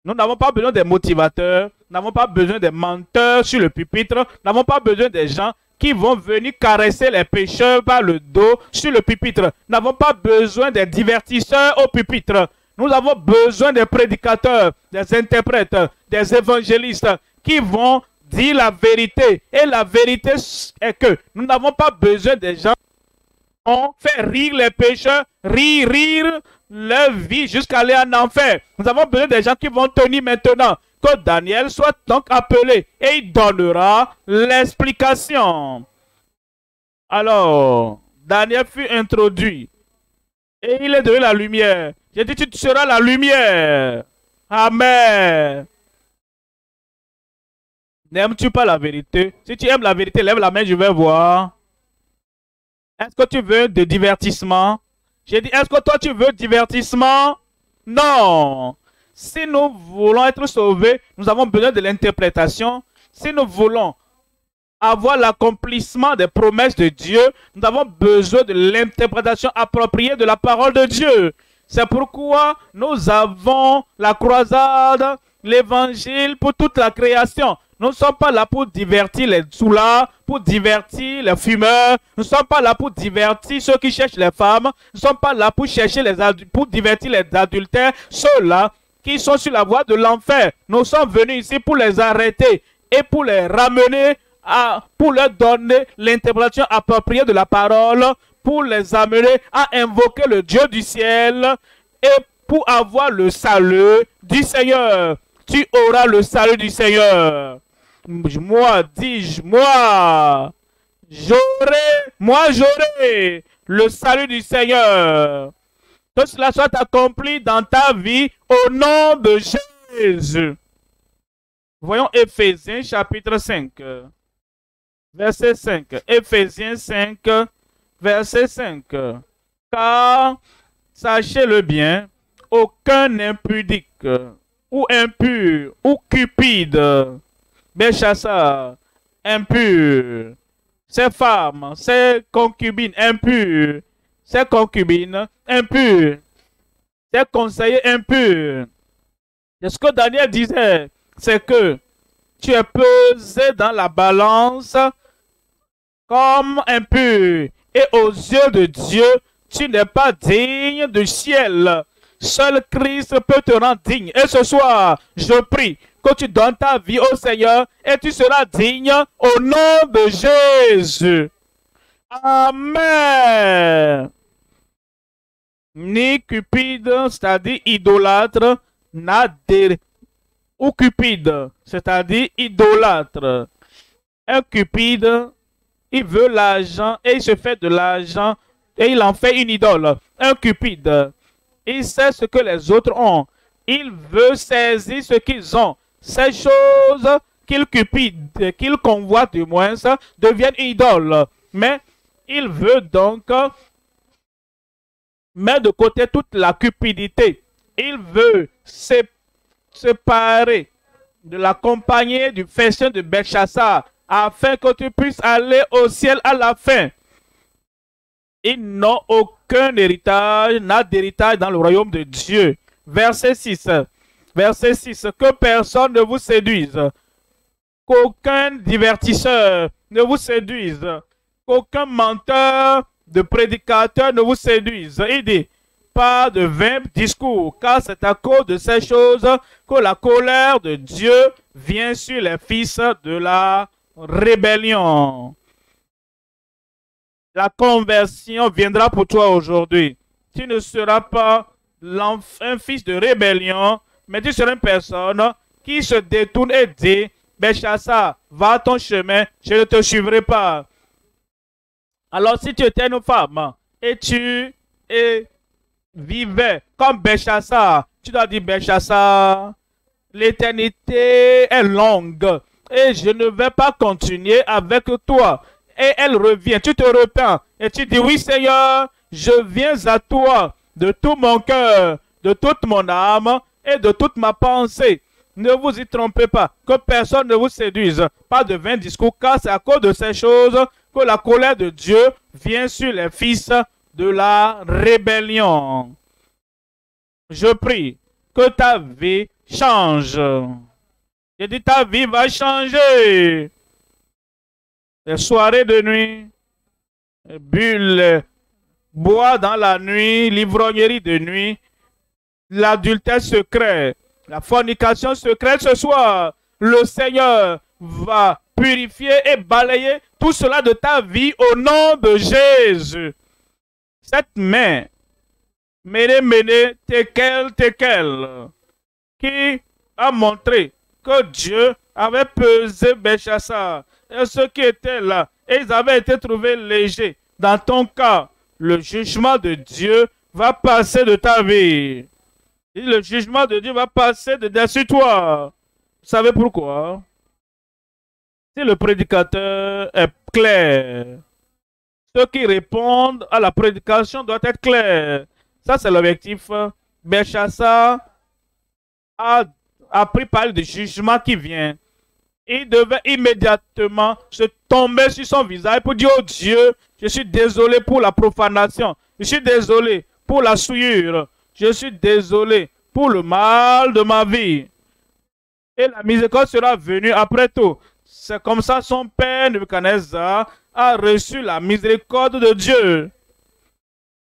n'avons pas besoin des motivateurs, nous n'avons pas besoin des menteurs sur le pupitre, nous n'avons pas besoin des gens qui vont venir caresser les pécheurs par le dos sur le pupitre. Nous n'avons pas besoin des divertisseurs au pupitre. Nous avons besoin des prédicateurs, des interprètes, des évangélistes qui vont dire la vérité. Et la vérité est que nous n'avons pas besoin des gens qui vont faire rire les pécheurs, rire leur vie jusqu'à aller en enfer. Nous avons besoin des gens qui vont tenir maintenant. Que Daniel soit donc appelé et il donnera l'explication. Alors, Daniel fut introduit et il est devenu la lumière. J'ai dit, tu seras la lumière. Amen. N'aimes-tu pas la vérité? Si tu aimes la vérité, lève la main, je vais voir. Est-ce que tu veux de divertissement? J'ai dit, est-ce que toi tu veux divertissement? Non. Si nous voulons être sauvés, nous avons besoin de l'interprétation. Si nous voulons avoir l'accomplissement des promesses de Dieu, nous avons besoin de l'interprétation appropriée de la parole de Dieu. C'est pourquoi nous avons la croisade, l'évangile pour toute la création. Nous ne sommes pas là pour divertir les soulards, pour divertir les fumeurs. Nous ne sommes pas là pour divertir ceux qui cherchent les femmes. Nous ne sommes pas là pour pour divertir les adultères, ceux-là qui sont sur la voie de l'enfer. Nous sommes venus ici pour les arrêter et pour les ramener, pour leur donner l'interprétation appropriée de la parole, pour les amener à invoquer le Dieu du ciel et pour avoir le salut du Seigneur. Tu auras le salut du Seigneur. Moi, dis-je, moi, j'aurai le salut du Seigneur. Que cela soit accompli dans ta vie au nom de Jésus. Voyons Éphésiens chapitre 5, verset 5. Éphésiens 5, verset 5. Car, sachez-le bien, aucun impudique, ou impur, ou cupide, Belchassar, impur, ces femmes, ces concubines impures, ces concubines impures, ces conseillers impurs. Et ce que Daniel disait, c'est que tu es pesé dans la balance comme impur. Et aux yeux de Dieu, tu n'es pas digne du ciel. Seul Christ peut te rendre digne. Et ce soir, je prie que tu donnes ta vie au Seigneur et tu seras digne au nom de Jésus. Amen. Ni Cupide, c'est-à-dire idolâtre, ou Cupide, c'est-à-dire idolâtre. Un Cupide, il veut l'argent et il se fait de l'argent et il en fait une idole. Un Cupide, il sait ce que les autres ont. Il veut saisir ce qu'ils ont. Ces choses qu'il cupide, qu'il convoite du moins, deviennent idoles. Mais il veut donc mettre de côté toute la cupidité. Il veut séparer de la compagnie du festin de Belchassar afin que tu puisses aller au ciel à la fin. Ils n'ont aucun héritage, n'a d'héritage dans le royaume de Dieu. Verset 6. Verset 6. Que personne ne vous séduise. Qu'aucun divertisseur ne vous séduise. Qu'aucun menteur de prédicateur ne vous séduise. Il dit, pas de vains discours, car c'est à cause de ces choses que la colère de Dieu vient sur les fils de la rébellion. La conversion viendra pour toi aujourd'hui. Tu ne seras pas un fils de rébellion, mais tu seras une personne qui se détourne et dit, Belchassar, va à ton chemin, je ne te suivrai pas. Alors si tu étais une femme et tu vivais comme Belchassar, tu dois dire, Belchassar, l'éternité est longue et je ne vais pas continuer avec toi. Et elle revient, tu te repens et tu dis, oui Seigneur, je viens à toi de tout mon cœur, de toute mon âme et de toute ma pensée. Ne vous y trompez pas, que personne ne vous séduise, pas de vains discours, car c'est à cause de ces choses que la colère de Dieu vient sur les fils de la rébellion. Je prie que ta vie change. J'ai dit, ta vie va changer. Les soirées de nuit, bulles, bois dans la nuit, l'ivrognerie de nuit, l'adultère secret, la fornication secrète ce soir. Le Seigneur va purifier et balayer tout cela de ta vie au nom de Jésus. Cette main, Méné, Tekel, qui a montré que Dieu avait pesé Belchassar. Et ceux qui étaient là, et ils avaient été trouvés légers. Dans ton cas, le jugement de Dieu va passer de ta vie. Et le jugement de Dieu va passer de dessus toi. Vous savez pourquoi? Si le prédicateur est clair, ceux qui répondent à la prédication doivent être clairs. Ça, c'est l'objectif. Belchassar a pris part du jugement qui vient. Il devait immédiatement se tomber sur son visage pour dire, oh Dieu, je suis désolé pour la profanation. Je suis désolé pour la souillure. Je suis désolé pour le mal de ma vie. Et la miséricorde sera venue après tout. C'est comme ça son père Nebuchadnezzar a reçu la miséricorde de Dieu.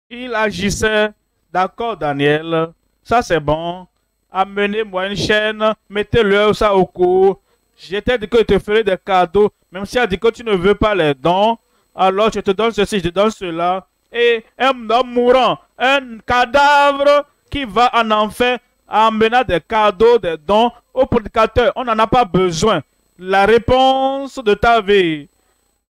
Il agissait, d'accord Daniel, ça c'est bon. Amenez-moi une chaîne, mettez-le ça au cou. J'étais dit que je te ferai des cadeaux, même si elle dit que tu ne veux pas les dons, alors je te donne ceci, je te donne cela. Et un homme mourant, un cadavre qui va en enfer, amenant des cadeaux, des dons au prédicateur. On n'en a pas besoin. La réponse de ta vie,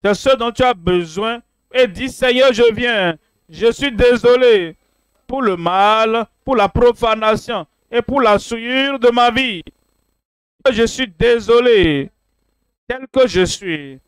c'est ce dont tu as besoin. Et dis, Seigneur, je viens. Je suis désolé pour le mal, pour la profanation et pour la souillure de ma vie. Je suis désolé, tel que je suis,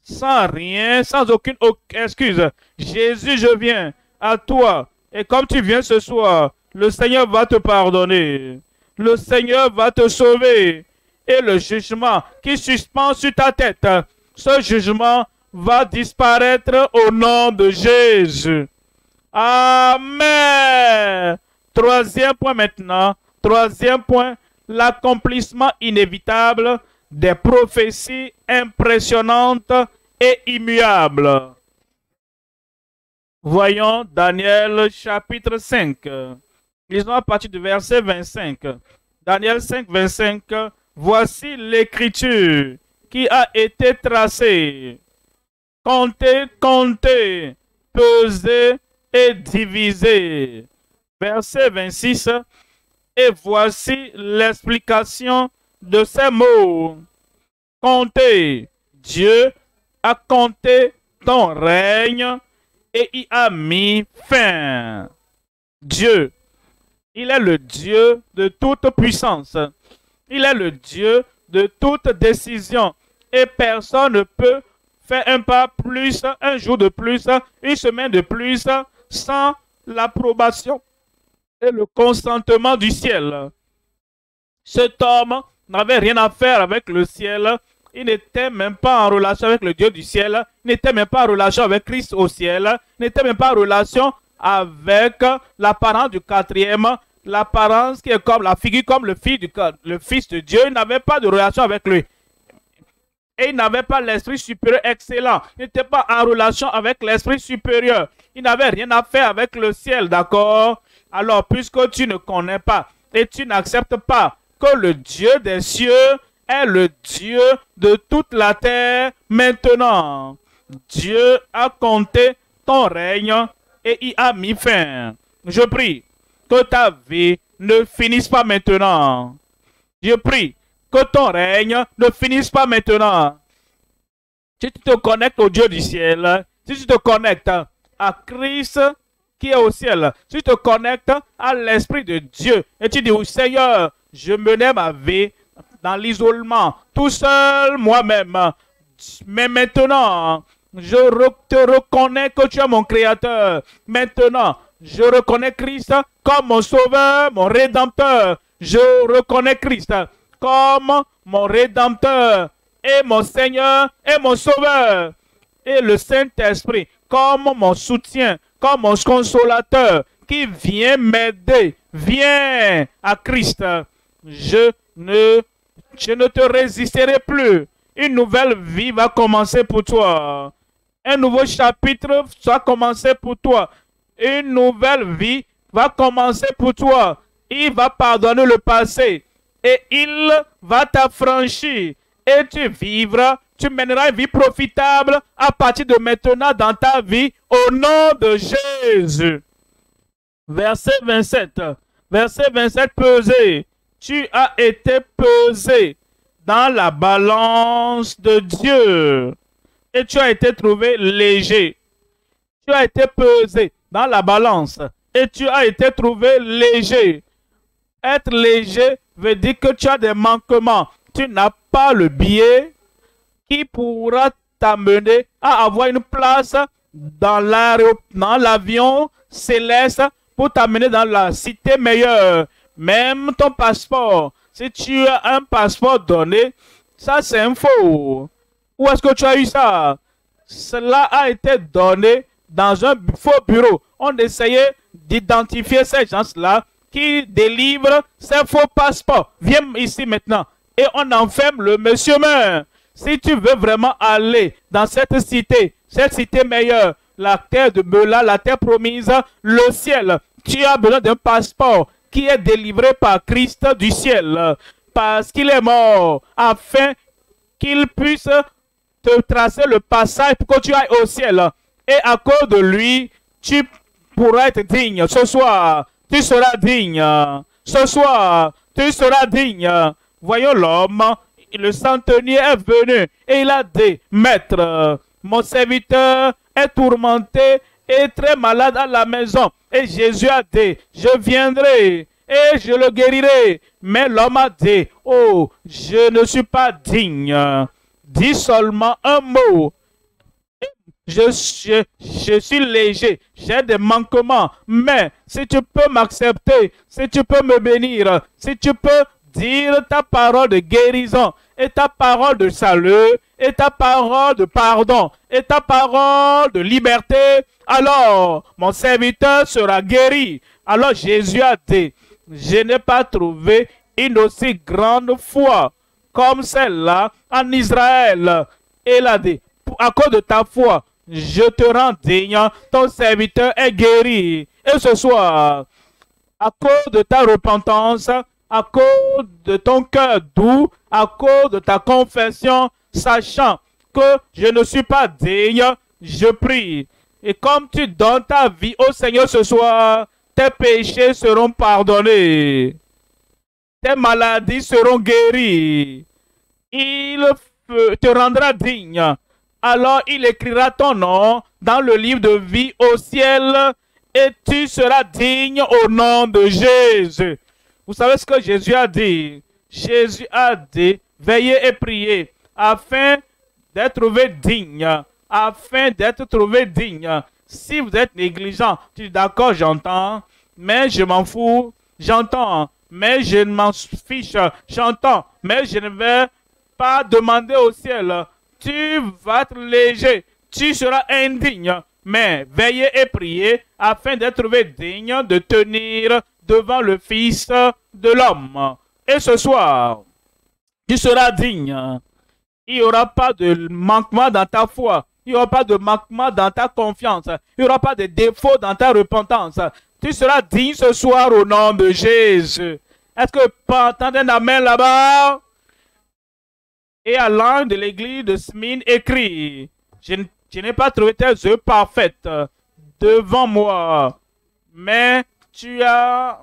sans rien, sans aucune excuse. Jésus, je viens à toi. Et comme tu viens ce soir, le Seigneur va te pardonner. Le Seigneur va te sauver. Et le jugement qui suspend sur ta tête, ce jugement va disparaître au nom de Jésus. Amen. Troisième point maintenant. Troisième point. L'accomplissement inévitable des prophéties impressionnantes et immuables. Voyons Daniel chapitre 5. Lisons à partir du verset 25. Daniel 5, 25. Voici l'écriture qui a été tracée. comptez, comptez, pesez et divisez. Verset 26. Et voici l'explication de ces mots. Comptez, Dieu a compté ton règne et y a mis fin. Dieu, il est le Dieu de toute puissance. Il est le Dieu de toute décision. Et personne ne peut faire un pas plus, un jour de plus, une semaine de plus, sans l'approbation et le consentement du ciel. Cet homme n'avait rien à faire avec le ciel. Il n'était même pas en relation avec le Dieu du ciel. Il n'était même pas en relation avec Christ au ciel. Il n'était même pas en relation avec l'apparence du quatrième, l'apparence qui est comme la figure comme le Fils de Dieu. Il n'avait pas de relation avec lui. Et il n'avait pas l'esprit supérieur excellent. Il n'était pas en relation avec l'esprit supérieur. Il n'avait rien à faire avec le ciel, d'accord? Alors, puisque tu ne connais pas et tu n'acceptes pas que le Dieu des cieux est le Dieu de toute la terre maintenant. Dieu a compté ton règne et y a mis fin. Je prie que ta vie ne finisse pas maintenant. Je prie que ton règne ne finisse pas maintenant. Si tu te connectes au Dieu du ciel, si tu te connectes à Christ qui est au ciel, si tu te connectes à l'Esprit de Dieu et tu dis, oh Seigneur, je menais ma vie dans l'isolement, tout seul, moi-même. Mais maintenant, je te reconnais que tu es mon Créateur. Maintenant, je reconnais Christ comme mon Sauveur, mon Rédempteur. Je reconnais Christ comme mon Rédempteur et mon Seigneur et mon Sauveur. Et le Saint-Esprit comme mon soutien, comme mon consolateur qui vient m'aider. Viens à Christ. Je ne te résisterai plus. Une nouvelle vie va commencer pour toi. Un nouveau chapitre va commencer pour toi. Une nouvelle vie va commencer pour toi. Il va pardonner le passé. Et il va t'affranchir. Et tu vivras, tu mèneras une vie profitable à partir de maintenant dans ta vie au nom de Jésus. Verset 27. Verset 27, pesé. Tu as été pesé dans la balance de Dieu. Et tu as été trouvé léger. Tu as été pesé dans la balance. Et tu as été trouvé léger. Être léger veut dire que tu as des manquements. Tu n'as pas le billet qui pourra t'amener à avoir une place dans l'avion céleste pour t'amener dans la cité meilleure. Même ton passeport, si tu as un passeport donné, ça c'est un faux. Où est-ce que tu as eu ça? Cela a été donné dans un faux bureau. On essayait d'identifier ces gens-là qui délivrent ces faux passeports. Viens ici maintenant. Et on enferme le monsieur même. Si tu veux vraiment aller dans cette cité meilleure, la terre de Beulah, la terre promise, le ciel, tu as besoin d'un passeport qui est délivré par Christ du ciel, parce qu'il est mort, afin qu'il puisse te tracer le passage pour que tu ailles au ciel. Et à cause de lui, tu pourras être digne. Ce soir, tu seras digne. Ce soir, tu seras digne. Voyons l'homme, le centenier est venu et il a dit, Maître, mon serviteur est tourmenté et très malade à la maison. Et Jésus a dit, je viendrai et je le guérirai. Mais l'homme a dit, oh, je ne suis pas digne. Dis seulement un mot. Je suis léger, j'ai des manquements. Mais si tu peux m'accepter, si tu peux me bénir, si tu peux dire ta parole de guérison, et ta parole de salut, et ta parole de pardon, et ta parole de liberté, alors mon serviteur sera guéri. Alors Jésus a dit, je n'ai pas trouvé une aussi grande foi comme celle-là en Israël. Et il a dit, à cause de ta foi, je te rends digne, ton serviteur est guéri. Et ce soir, à cause de ta repentance, à cause de ton cœur doux, à cause de ta confession, sachant que je ne suis pas digne, je prie. Et comme tu donnes ta vie au Seigneur ce soir, tes péchés seront pardonnés. Tes maladies seront guéries. Il te rendra digne. Alors il écrira ton nom dans le livre de vie au ciel et tu seras digne au nom de Jésus. Vous savez ce que Jésus a dit? Jésus a dit, veillez et priez afin d'être trouvé digne. Afin d'être trouvé digne. Si vous êtes négligent, tu dis d'accord, j'entends, mais je m'en fous, j'entends, mais je ne m'en fiche, j'entends, mais je ne vais pas demander au ciel. Tu vas être léger, tu seras indigne, mais veillez et priez afin d'être trouvé digne de tenir devant le Fils de l'homme. Et ce soir, tu seras digne. Il n'y aura pas de manquement dans ta foi. Il n'y aura pas de manquement dans ta confiance. Il n'y aura pas de défaut dans ta repentance. Tu seras digne ce soir au nom de Jésus. Est-ce que vous entendez un amen là-bas? Et à l'ange de l'église de Smyrne écrit, je n'ai pas trouvé tes œuvres parfaites devant moi, mais tu as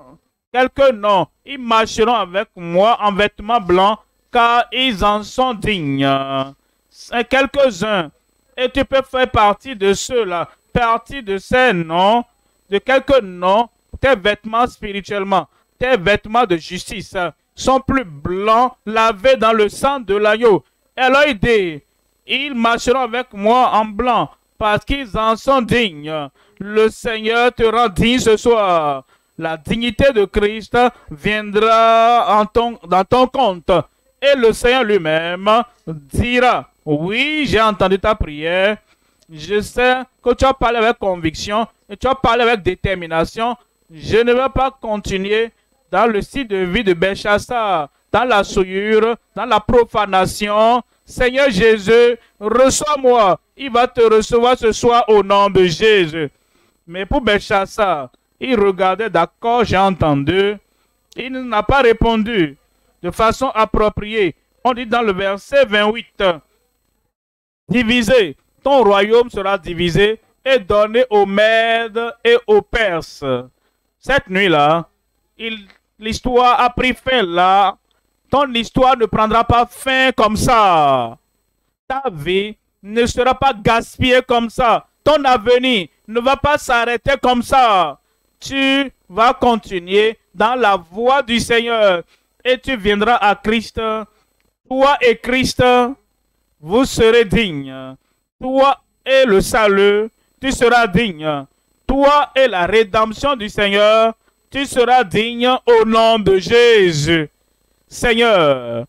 quelques noms. Ils marcheront avec moi en vêtements blancs, car ils en sont dignes. Quelques-uns. Et tu peux faire partie de ceux-là, partie de ces noms, de quelques noms, tes vêtements spirituellement, tes vêtements de justice sont plus blancs, lavés dans le sang de l'agneau. Et alors il dit, ils marcheront avec moi en blanc, parce qu'ils en sont dignes. Le Seigneur te rend digne ce soir. La dignité de Christ viendra dans ton compte. Et le Seigneur lui-même dira, oui, j'ai entendu ta prière. Je sais que tu as parlé avec conviction et tu as parlé avec détermination. Je ne vais pas continuer dans le style de vie de Belchassar, dans la souillure, dans la profanation. Seigneur Jésus, reçois-moi. Il va te recevoir ce soir au nom de Jésus. Mais pour Belchassar, il regardait, d'accord, j'ai entendu. Il n'a pas répondu de façon appropriée. On dit dans le verset 28, divisé, ton royaume sera divisé et donné aux Mèdes et aux Perses. Cette nuit-là, l'histoire a pris fin là. Ton histoire ne prendra pas fin comme ça. Ta vie ne sera pas gaspillée comme ça. Ton avenir ne va pas s'arrêter comme ça. Tu vas continuer dans la voie du Seigneur et tu viendras à Christ. Toi et Christ, vous serez dignes. Toi et le salut, tu seras digne. Toi et la rédemption du Seigneur, tu seras digne au nom de Jésus. Seigneur,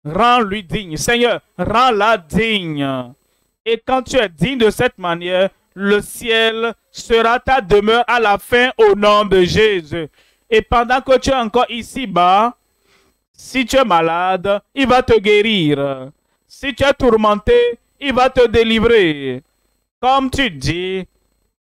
rends-lui digne. Seigneur, rends-la digne. Et quand tu es digne de cette manière, le ciel sera ta demeure à la fin au nom de Jésus. Et pendant que tu es encore ici-bas, si tu es malade, il va te guérir. Si tu es tourmenté, il va te délivrer. Comme tu dis,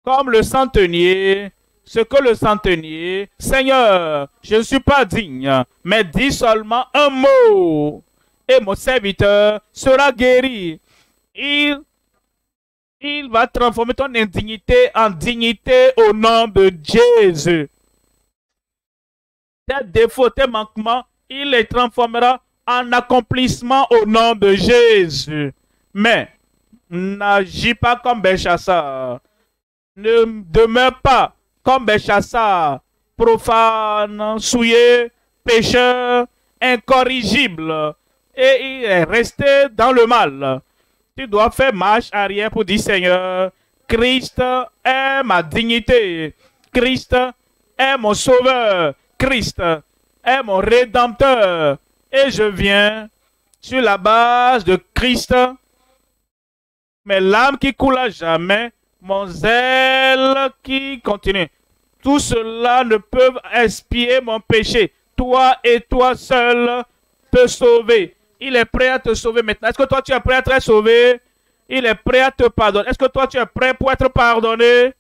comme le centenier, ce que le centenier, Seigneur, je ne suis pas digne, mais dis seulement un mot, et mon serviteur sera guéri. Il va transformer ton indignité en dignité au nom de Jésus. Tes défauts, tes manquements, il les transformera en accomplissement au nom de Jésus. Mais n'agis pas comme Belchassar. Ne demeure pas comme Belchassar, profane, souillé, pécheur, incorrigible. Et il est resté dans le mal. Tu dois faire marche arrière pour dire, Seigneur, Christ est ma dignité. Christ est mon sauveur. Christ est mon rédempteur. Et je viens sur la base de Christ. Mes larmes qui coulent à jamais, mon zèle qui continue. Tout cela ne peut expier mon péché. Toi et toi seul peux sauver. Il est prêt à te sauver maintenant. Est-ce que toi tu es prêt à être sauvé? Il est prêt à te pardonner. Est-ce que toi tu es prêt pour être pardonné?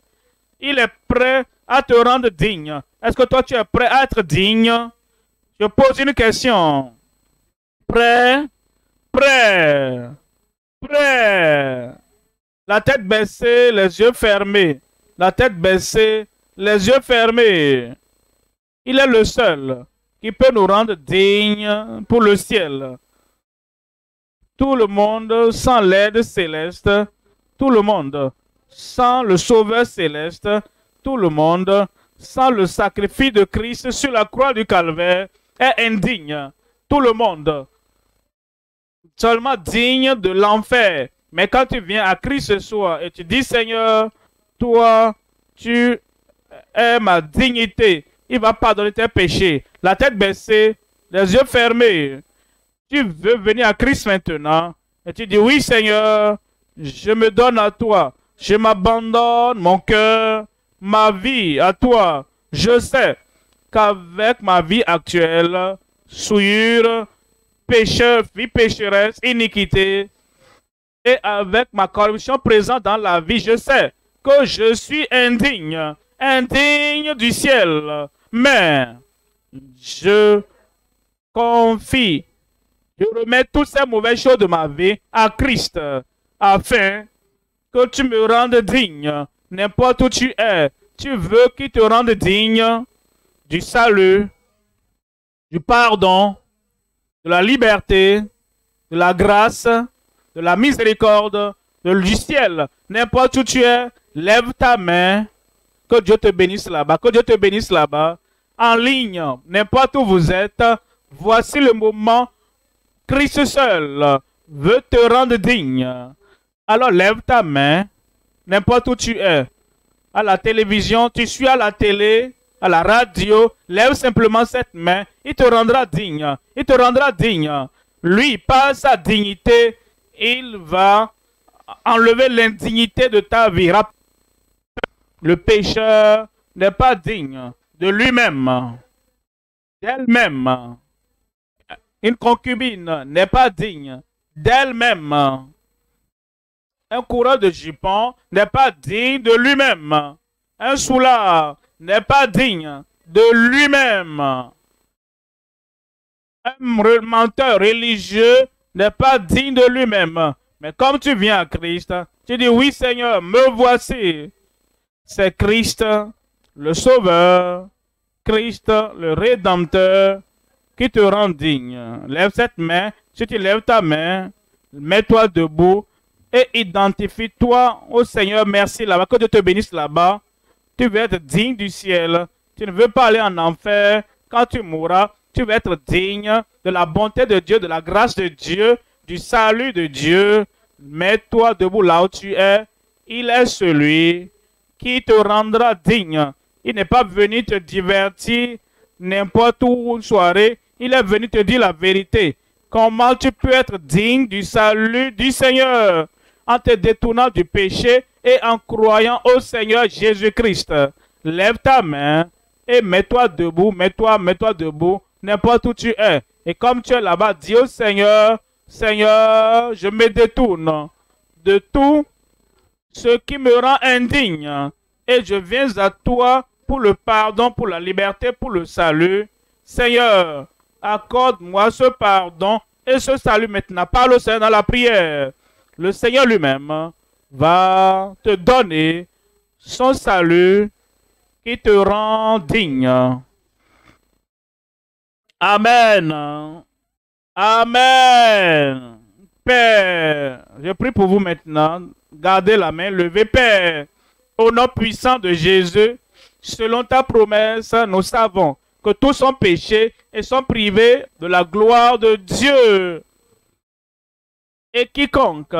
Il est prêt à te rendre digne. Est-ce que toi tu es prêt à être digne? Je pose une question. Prêt? Prêt? Prêt? La tête baissée, les yeux fermés. La tête baissée, les yeux fermés. Il est le seul qui peut nous rendre dignes pour le ciel. Tout le monde sans l'aide céleste, tout le monde sans le Sauveur céleste, tout le monde sans le sacrifice de Christ sur la croix du Calvaire est indigne. Tout le monde seulement digne de l'enfer. Mais quand tu viens à Christ ce soir et tu dis, Seigneur, toi, tu es ma dignité, il va pardonner tes péchés. La tête baissée, les yeux fermés. Tu veux venir à Christ maintenant et tu dis, oui Seigneur, je me donne à toi. Je m'abandonne, mon cœur, ma vie à toi. Je sais qu'avec ma vie actuelle, souillure, pécheur, vie pécheresse, iniquité, et avec ma corruption présente dans la vie, je sais que je suis indigne, indigne du ciel. Mais je confie, je remets toutes ces mauvaises choses de ma vie à Christ, afin que tu me rendes digne, n'importe où tu es. Tu veux qu'il te rende digne du salut, du pardon, de la liberté, de la grâce, de la miséricorde, du ciel. N'importe où tu es, lève ta main. Que Dieu te bénisse là-bas. Que Dieu te bénisse là-bas. En ligne, n'importe où vous êtes, voici le moment. Christ seul veut te rendre digne. Alors lève ta main. N'importe où tu es. À la télévision, tu suis à la télé, à la radio. Lève simplement cette main. Il te rendra digne. Il te rendra digne. Lui, par sa dignité, il va enlever l'indignité de ta vie. Le pécheur n'est pas digne de lui-même, d'elle-même. Une concubine n'est pas digne d'elle-même. Un coureur de jupon n'est pas digne de lui-même. Un soulard n'est pas digne de lui-même. Un menteur religieux n'est pas digne de lui-même. Mais comme tu viens à Christ, tu dis, oui Seigneur, me voici. C'est Christ, le Sauveur, Christ, le Rédempteur, qui te rend digne. Lève cette main. Si tu lèves ta main, mets-toi debout et identifie-toi au Seigneur. Merci là-bas. Que Dieu te bénisse là-bas. Tu veux être digne du ciel. Tu ne veux pas aller en enfer. Quand tu mourras, tu veux être digne de la bonté de Dieu, de la grâce de Dieu, du salut de Dieu. Mets-toi debout là où tu es. Il est celui qui te rendra digne. Il n'est pas venu te divertir n'importe où une soirée. Il est venu te dire la vérité. Comment tu peux être digne du salut du Seigneur en te détournant du péché et en croyant au Seigneur Jésus-Christ. Lève ta main et mets-toi debout, mets-toi debout, n'importe où tu es. Et comme tu es là-bas, dis au Seigneur, Seigneur, je me détourne de tout ce qui me rend indigne. Et je viens à toi pour le pardon, pour la liberté, pour le salut. Seigneur, accorde-moi ce pardon et ce salut maintenant. Parle au Seigneur dans la prière. Le Seigneur lui-même va te donner son salut qui te rend digne. Amen. Amen. Père, je prie pour vous maintenant. Gardez la main levée, Père. Au nom puissant de Jésus, selon ta promesse, nous savons que tous sont péchés et sont privés de la gloire de Dieu. Et quiconque,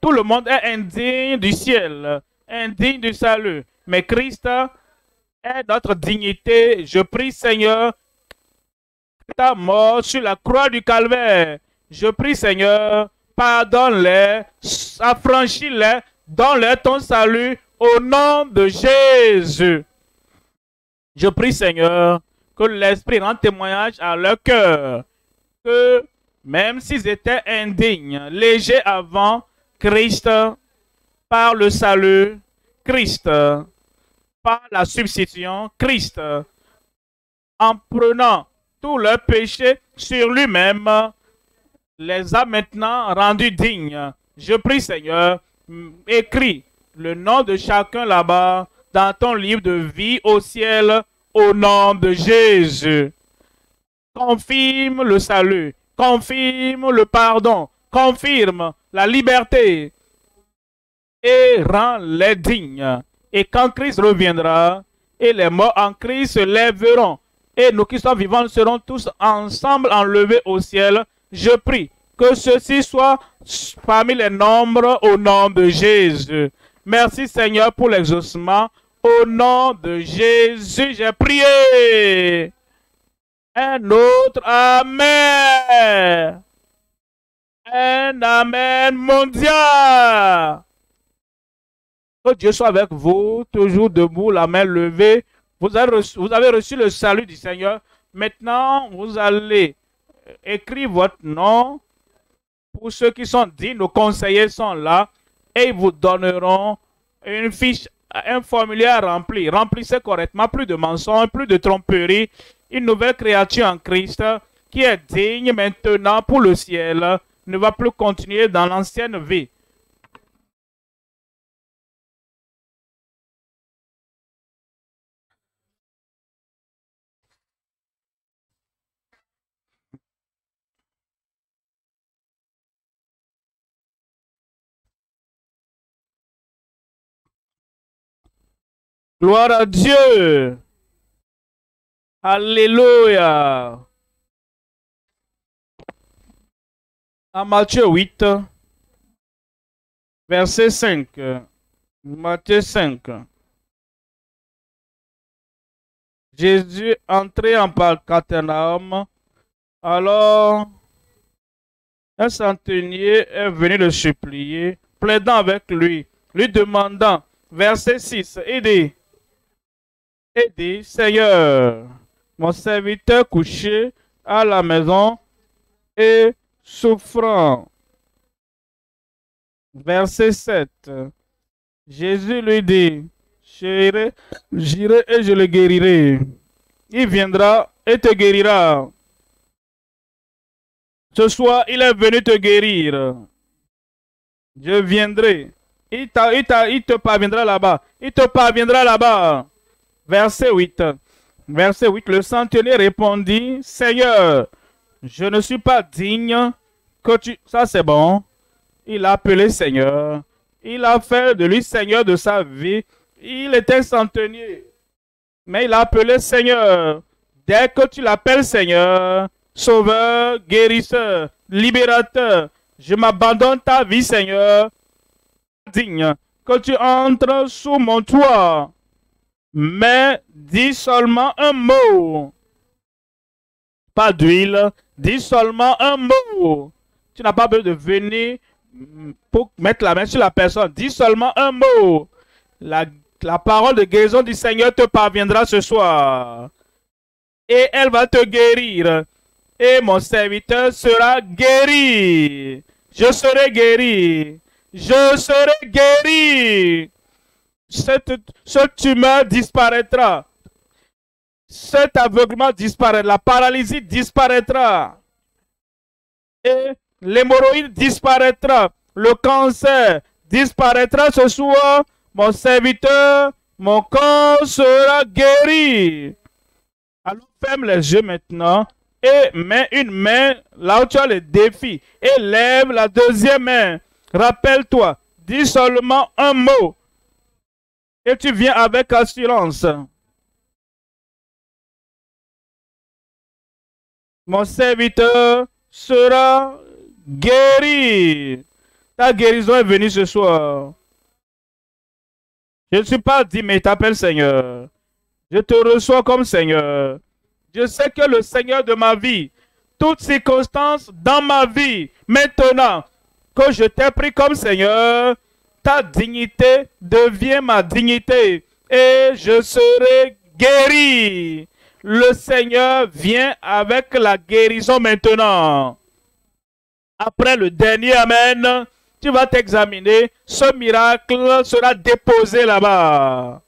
tout le monde est indigne du ciel, indigne du salut. Mais Christ est notre dignité. Je prie, Seigneur, ta mort sur la croix du Calvaire. Je prie, Seigneur, pardonne-les, affranchis-les, donne-leur ton salut au nom de Jésus. Je prie, Seigneur, que l'Esprit rende témoignage à leur cœur, que même s'ils étaient indignes, légers avant Christ, par le salut, Christ, par la substitution, Christ, en prenant tous leurs péchés sur lui-même, les a maintenant rendus dignes. Je prie, Seigneur, Écris le nom de chacun là-bas dans ton livre de vie au ciel au nom de Jésus. Confirme le salut, confirme le pardon, confirme la liberté et rends-les dignes. Et quand Christ reviendra, et les morts en Christ se lèveront, et nous qui sommes vivants serons tous ensemble enlevés au ciel. Je prie que ceci soit parmi les nombres au nom de Jésus. Merci Seigneur pour l'exaucement. Au nom de Jésus, j'ai prié. Un autre Amen. Un Amen mondial. Que Dieu soit avec vous, toujours debout, la main levée. Vous avez reçu le salut du Seigneur. Maintenant, vous allez écrire votre nom. Pour ceux qui sont dignes, nos conseillers sont là et ils vous donneront une fiche, un formulaire à remplir. Remplissez correctement, plus de mensonges, plus de tromperies. Une nouvelle créature en Christ qui est digne maintenant pour le ciel ne va plus continuer dans l'ancienne vie. Gloire à Dieu. Alléluia. À Matthieu 8, verset 5. Matthieu 5. Jésus entrait en Capernaum. Alors, un centenier est venu le supplier, plaidant avec lui, lui demandant, verset 6, il dit, Seigneur, mon serviteur couché à la maison et souffrant. Verset 7. Jésus lui dit, j'irai et je le guérirai. Il viendra et te guérira. Ce soir, il est venu te guérir. Je viendrai. Il te parviendra là-bas. Il te parviendra là-bas. Verset 8. Verset 8. Le centenier répondit, Seigneur, je ne suis pas digne que tu... Ça, c'est bon. Il a appelé Seigneur. Il a fait de lui Seigneur de sa vie. Il était centenier. Mais il a appelé Seigneur. Dès que tu l'appelles Seigneur, Sauveur, guérisseur, libérateur, je m'abandonne ta vie, Seigneur. Digne que tu entres sous mon toit. Mais dis seulement un mot. Pas d'huile. Dis seulement un mot. Tu n'as pas besoin de venir pour mettre la main sur la personne. Dis seulement un mot. La parole de guérison du Seigneur te parviendra ce soir. Et elle va te guérir. Et mon serviteur sera guéri. Je serai guéri. Je serai guéri. Ce tumeur disparaîtra. Cet aveuglement disparaîtra. La paralysie disparaîtra. Et l'hémorroïde disparaîtra. Le cancer disparaîtra ce soir. Mon serviteur, mon corps sera guéri. Alors ferme les yeux maintenant. Et mets une main là où tu as le défi. Et lève la deuxième main. Rappelle-toi, dis seulement un mot. Et tu viens avec assurance. Mon serviteur sera guéri. Ta guérison est venue ce soir. Je ne suis pas dit, mais t'appelles Seigneur. Je te reçois comme Seigneur. Je sais que le Seigneur de ma vie, toutes circonstances dans ma vie, maintenant que je t'ai pris comme Seigneur, ta dignité devient ma dignité et je serai guéri. Le Seigneur vient avec la guérison maintenant. Après le dernier Amen, tu vas t'examiner. Ce miracle sera déposé là-bas.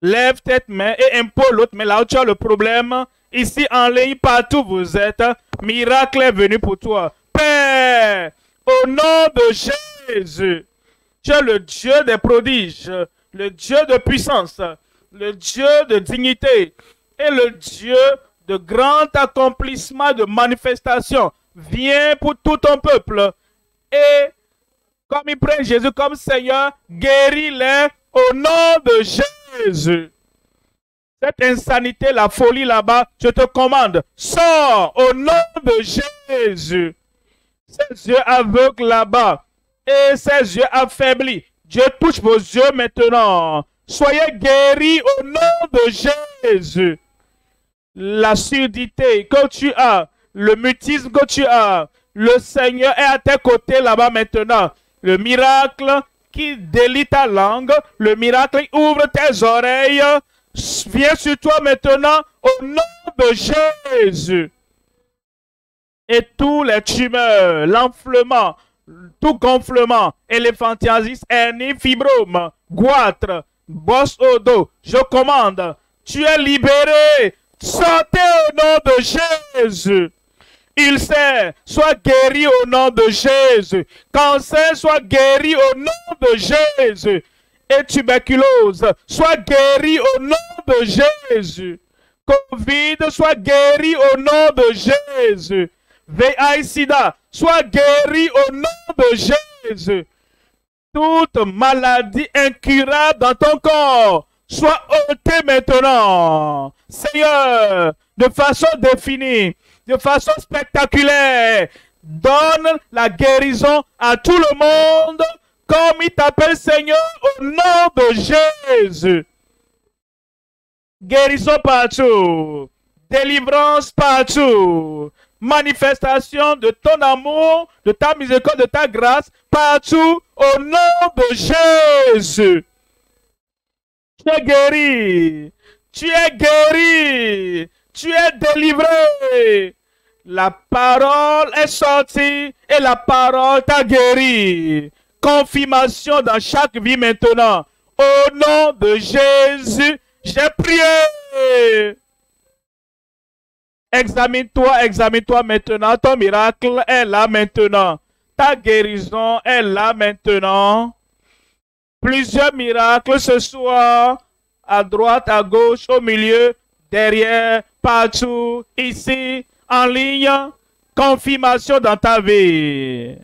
Lève cette main et impose l'autre main là où tu as le problème. Ici en ligne, partout où vous êtes, miracle est venu pour toi. Père, au nom de Jésus, Tu es le Dieu des prodiges, le Dieu de puissance, le Dieu de dignité et le Dieu de grand accomplissement, de manifestation. Viens pour tout ton peuple et comme ils prennent Jésus comme Seigneur, guéris-les au nom de Jésus. Cette insanité, la folie là-bas, je te commande, sors au nom de Jésus. Ces yeux aveugles là-bas et ces yeux affaiblis, Dieu touche vos yeux maintenant. Soyez guéris au nom de Jésus. La surdité que tu as, le mutisme que tu as, le Seigneur est à tes côtés là-bas maintenant. Le miracle qui délie ta langue, le miracle qui ouvre tes oreilles, vient sur toi maintenant au nom de Jésus. Et tous les tumeurs, l'enflement, tout gonflement, éléphantiasis, hernie, fibrome, goitre, bosse au dos, je commande, tu es libéré. Sortez au nom de Jésus. Il sait, sois guéri au nom de Jésus. Cancer, sois guéri au nom de Jésus. Et tuberculose, sois guéri au nom de Jésus. Covid, sois guéri au nom de Jésus. VIH-Sida, sois guéri au nom de Jésus. Toute maladie incurable dans ton corps, sois ôtée maintenant. Seigneur, de façon définie, de façon spectaculaire, donne la guérison à tout le monde, comme il t'appelle Seigneur, au nom de Jésus. Guérison partout, délivrance partout, manifestation de ton amour, de ta miséricorde, de ta grâce, partout, au nom de Jésus. Tu es guéri, tu es guéri, tu es délivré. La parole est sortie et la parole t'a guéri. Confirmation dans chaque vie maintenant. Au nom de Jésus, j'ai prié. Examine-toi maintenant. Ton miracle est là maintenant. Ta guérison est là maintenant. Plusieurs miracles ce soir, à droite, à gauche, au milieu, derrière, partout, ici, en ligne. Confirmation dans ta vie.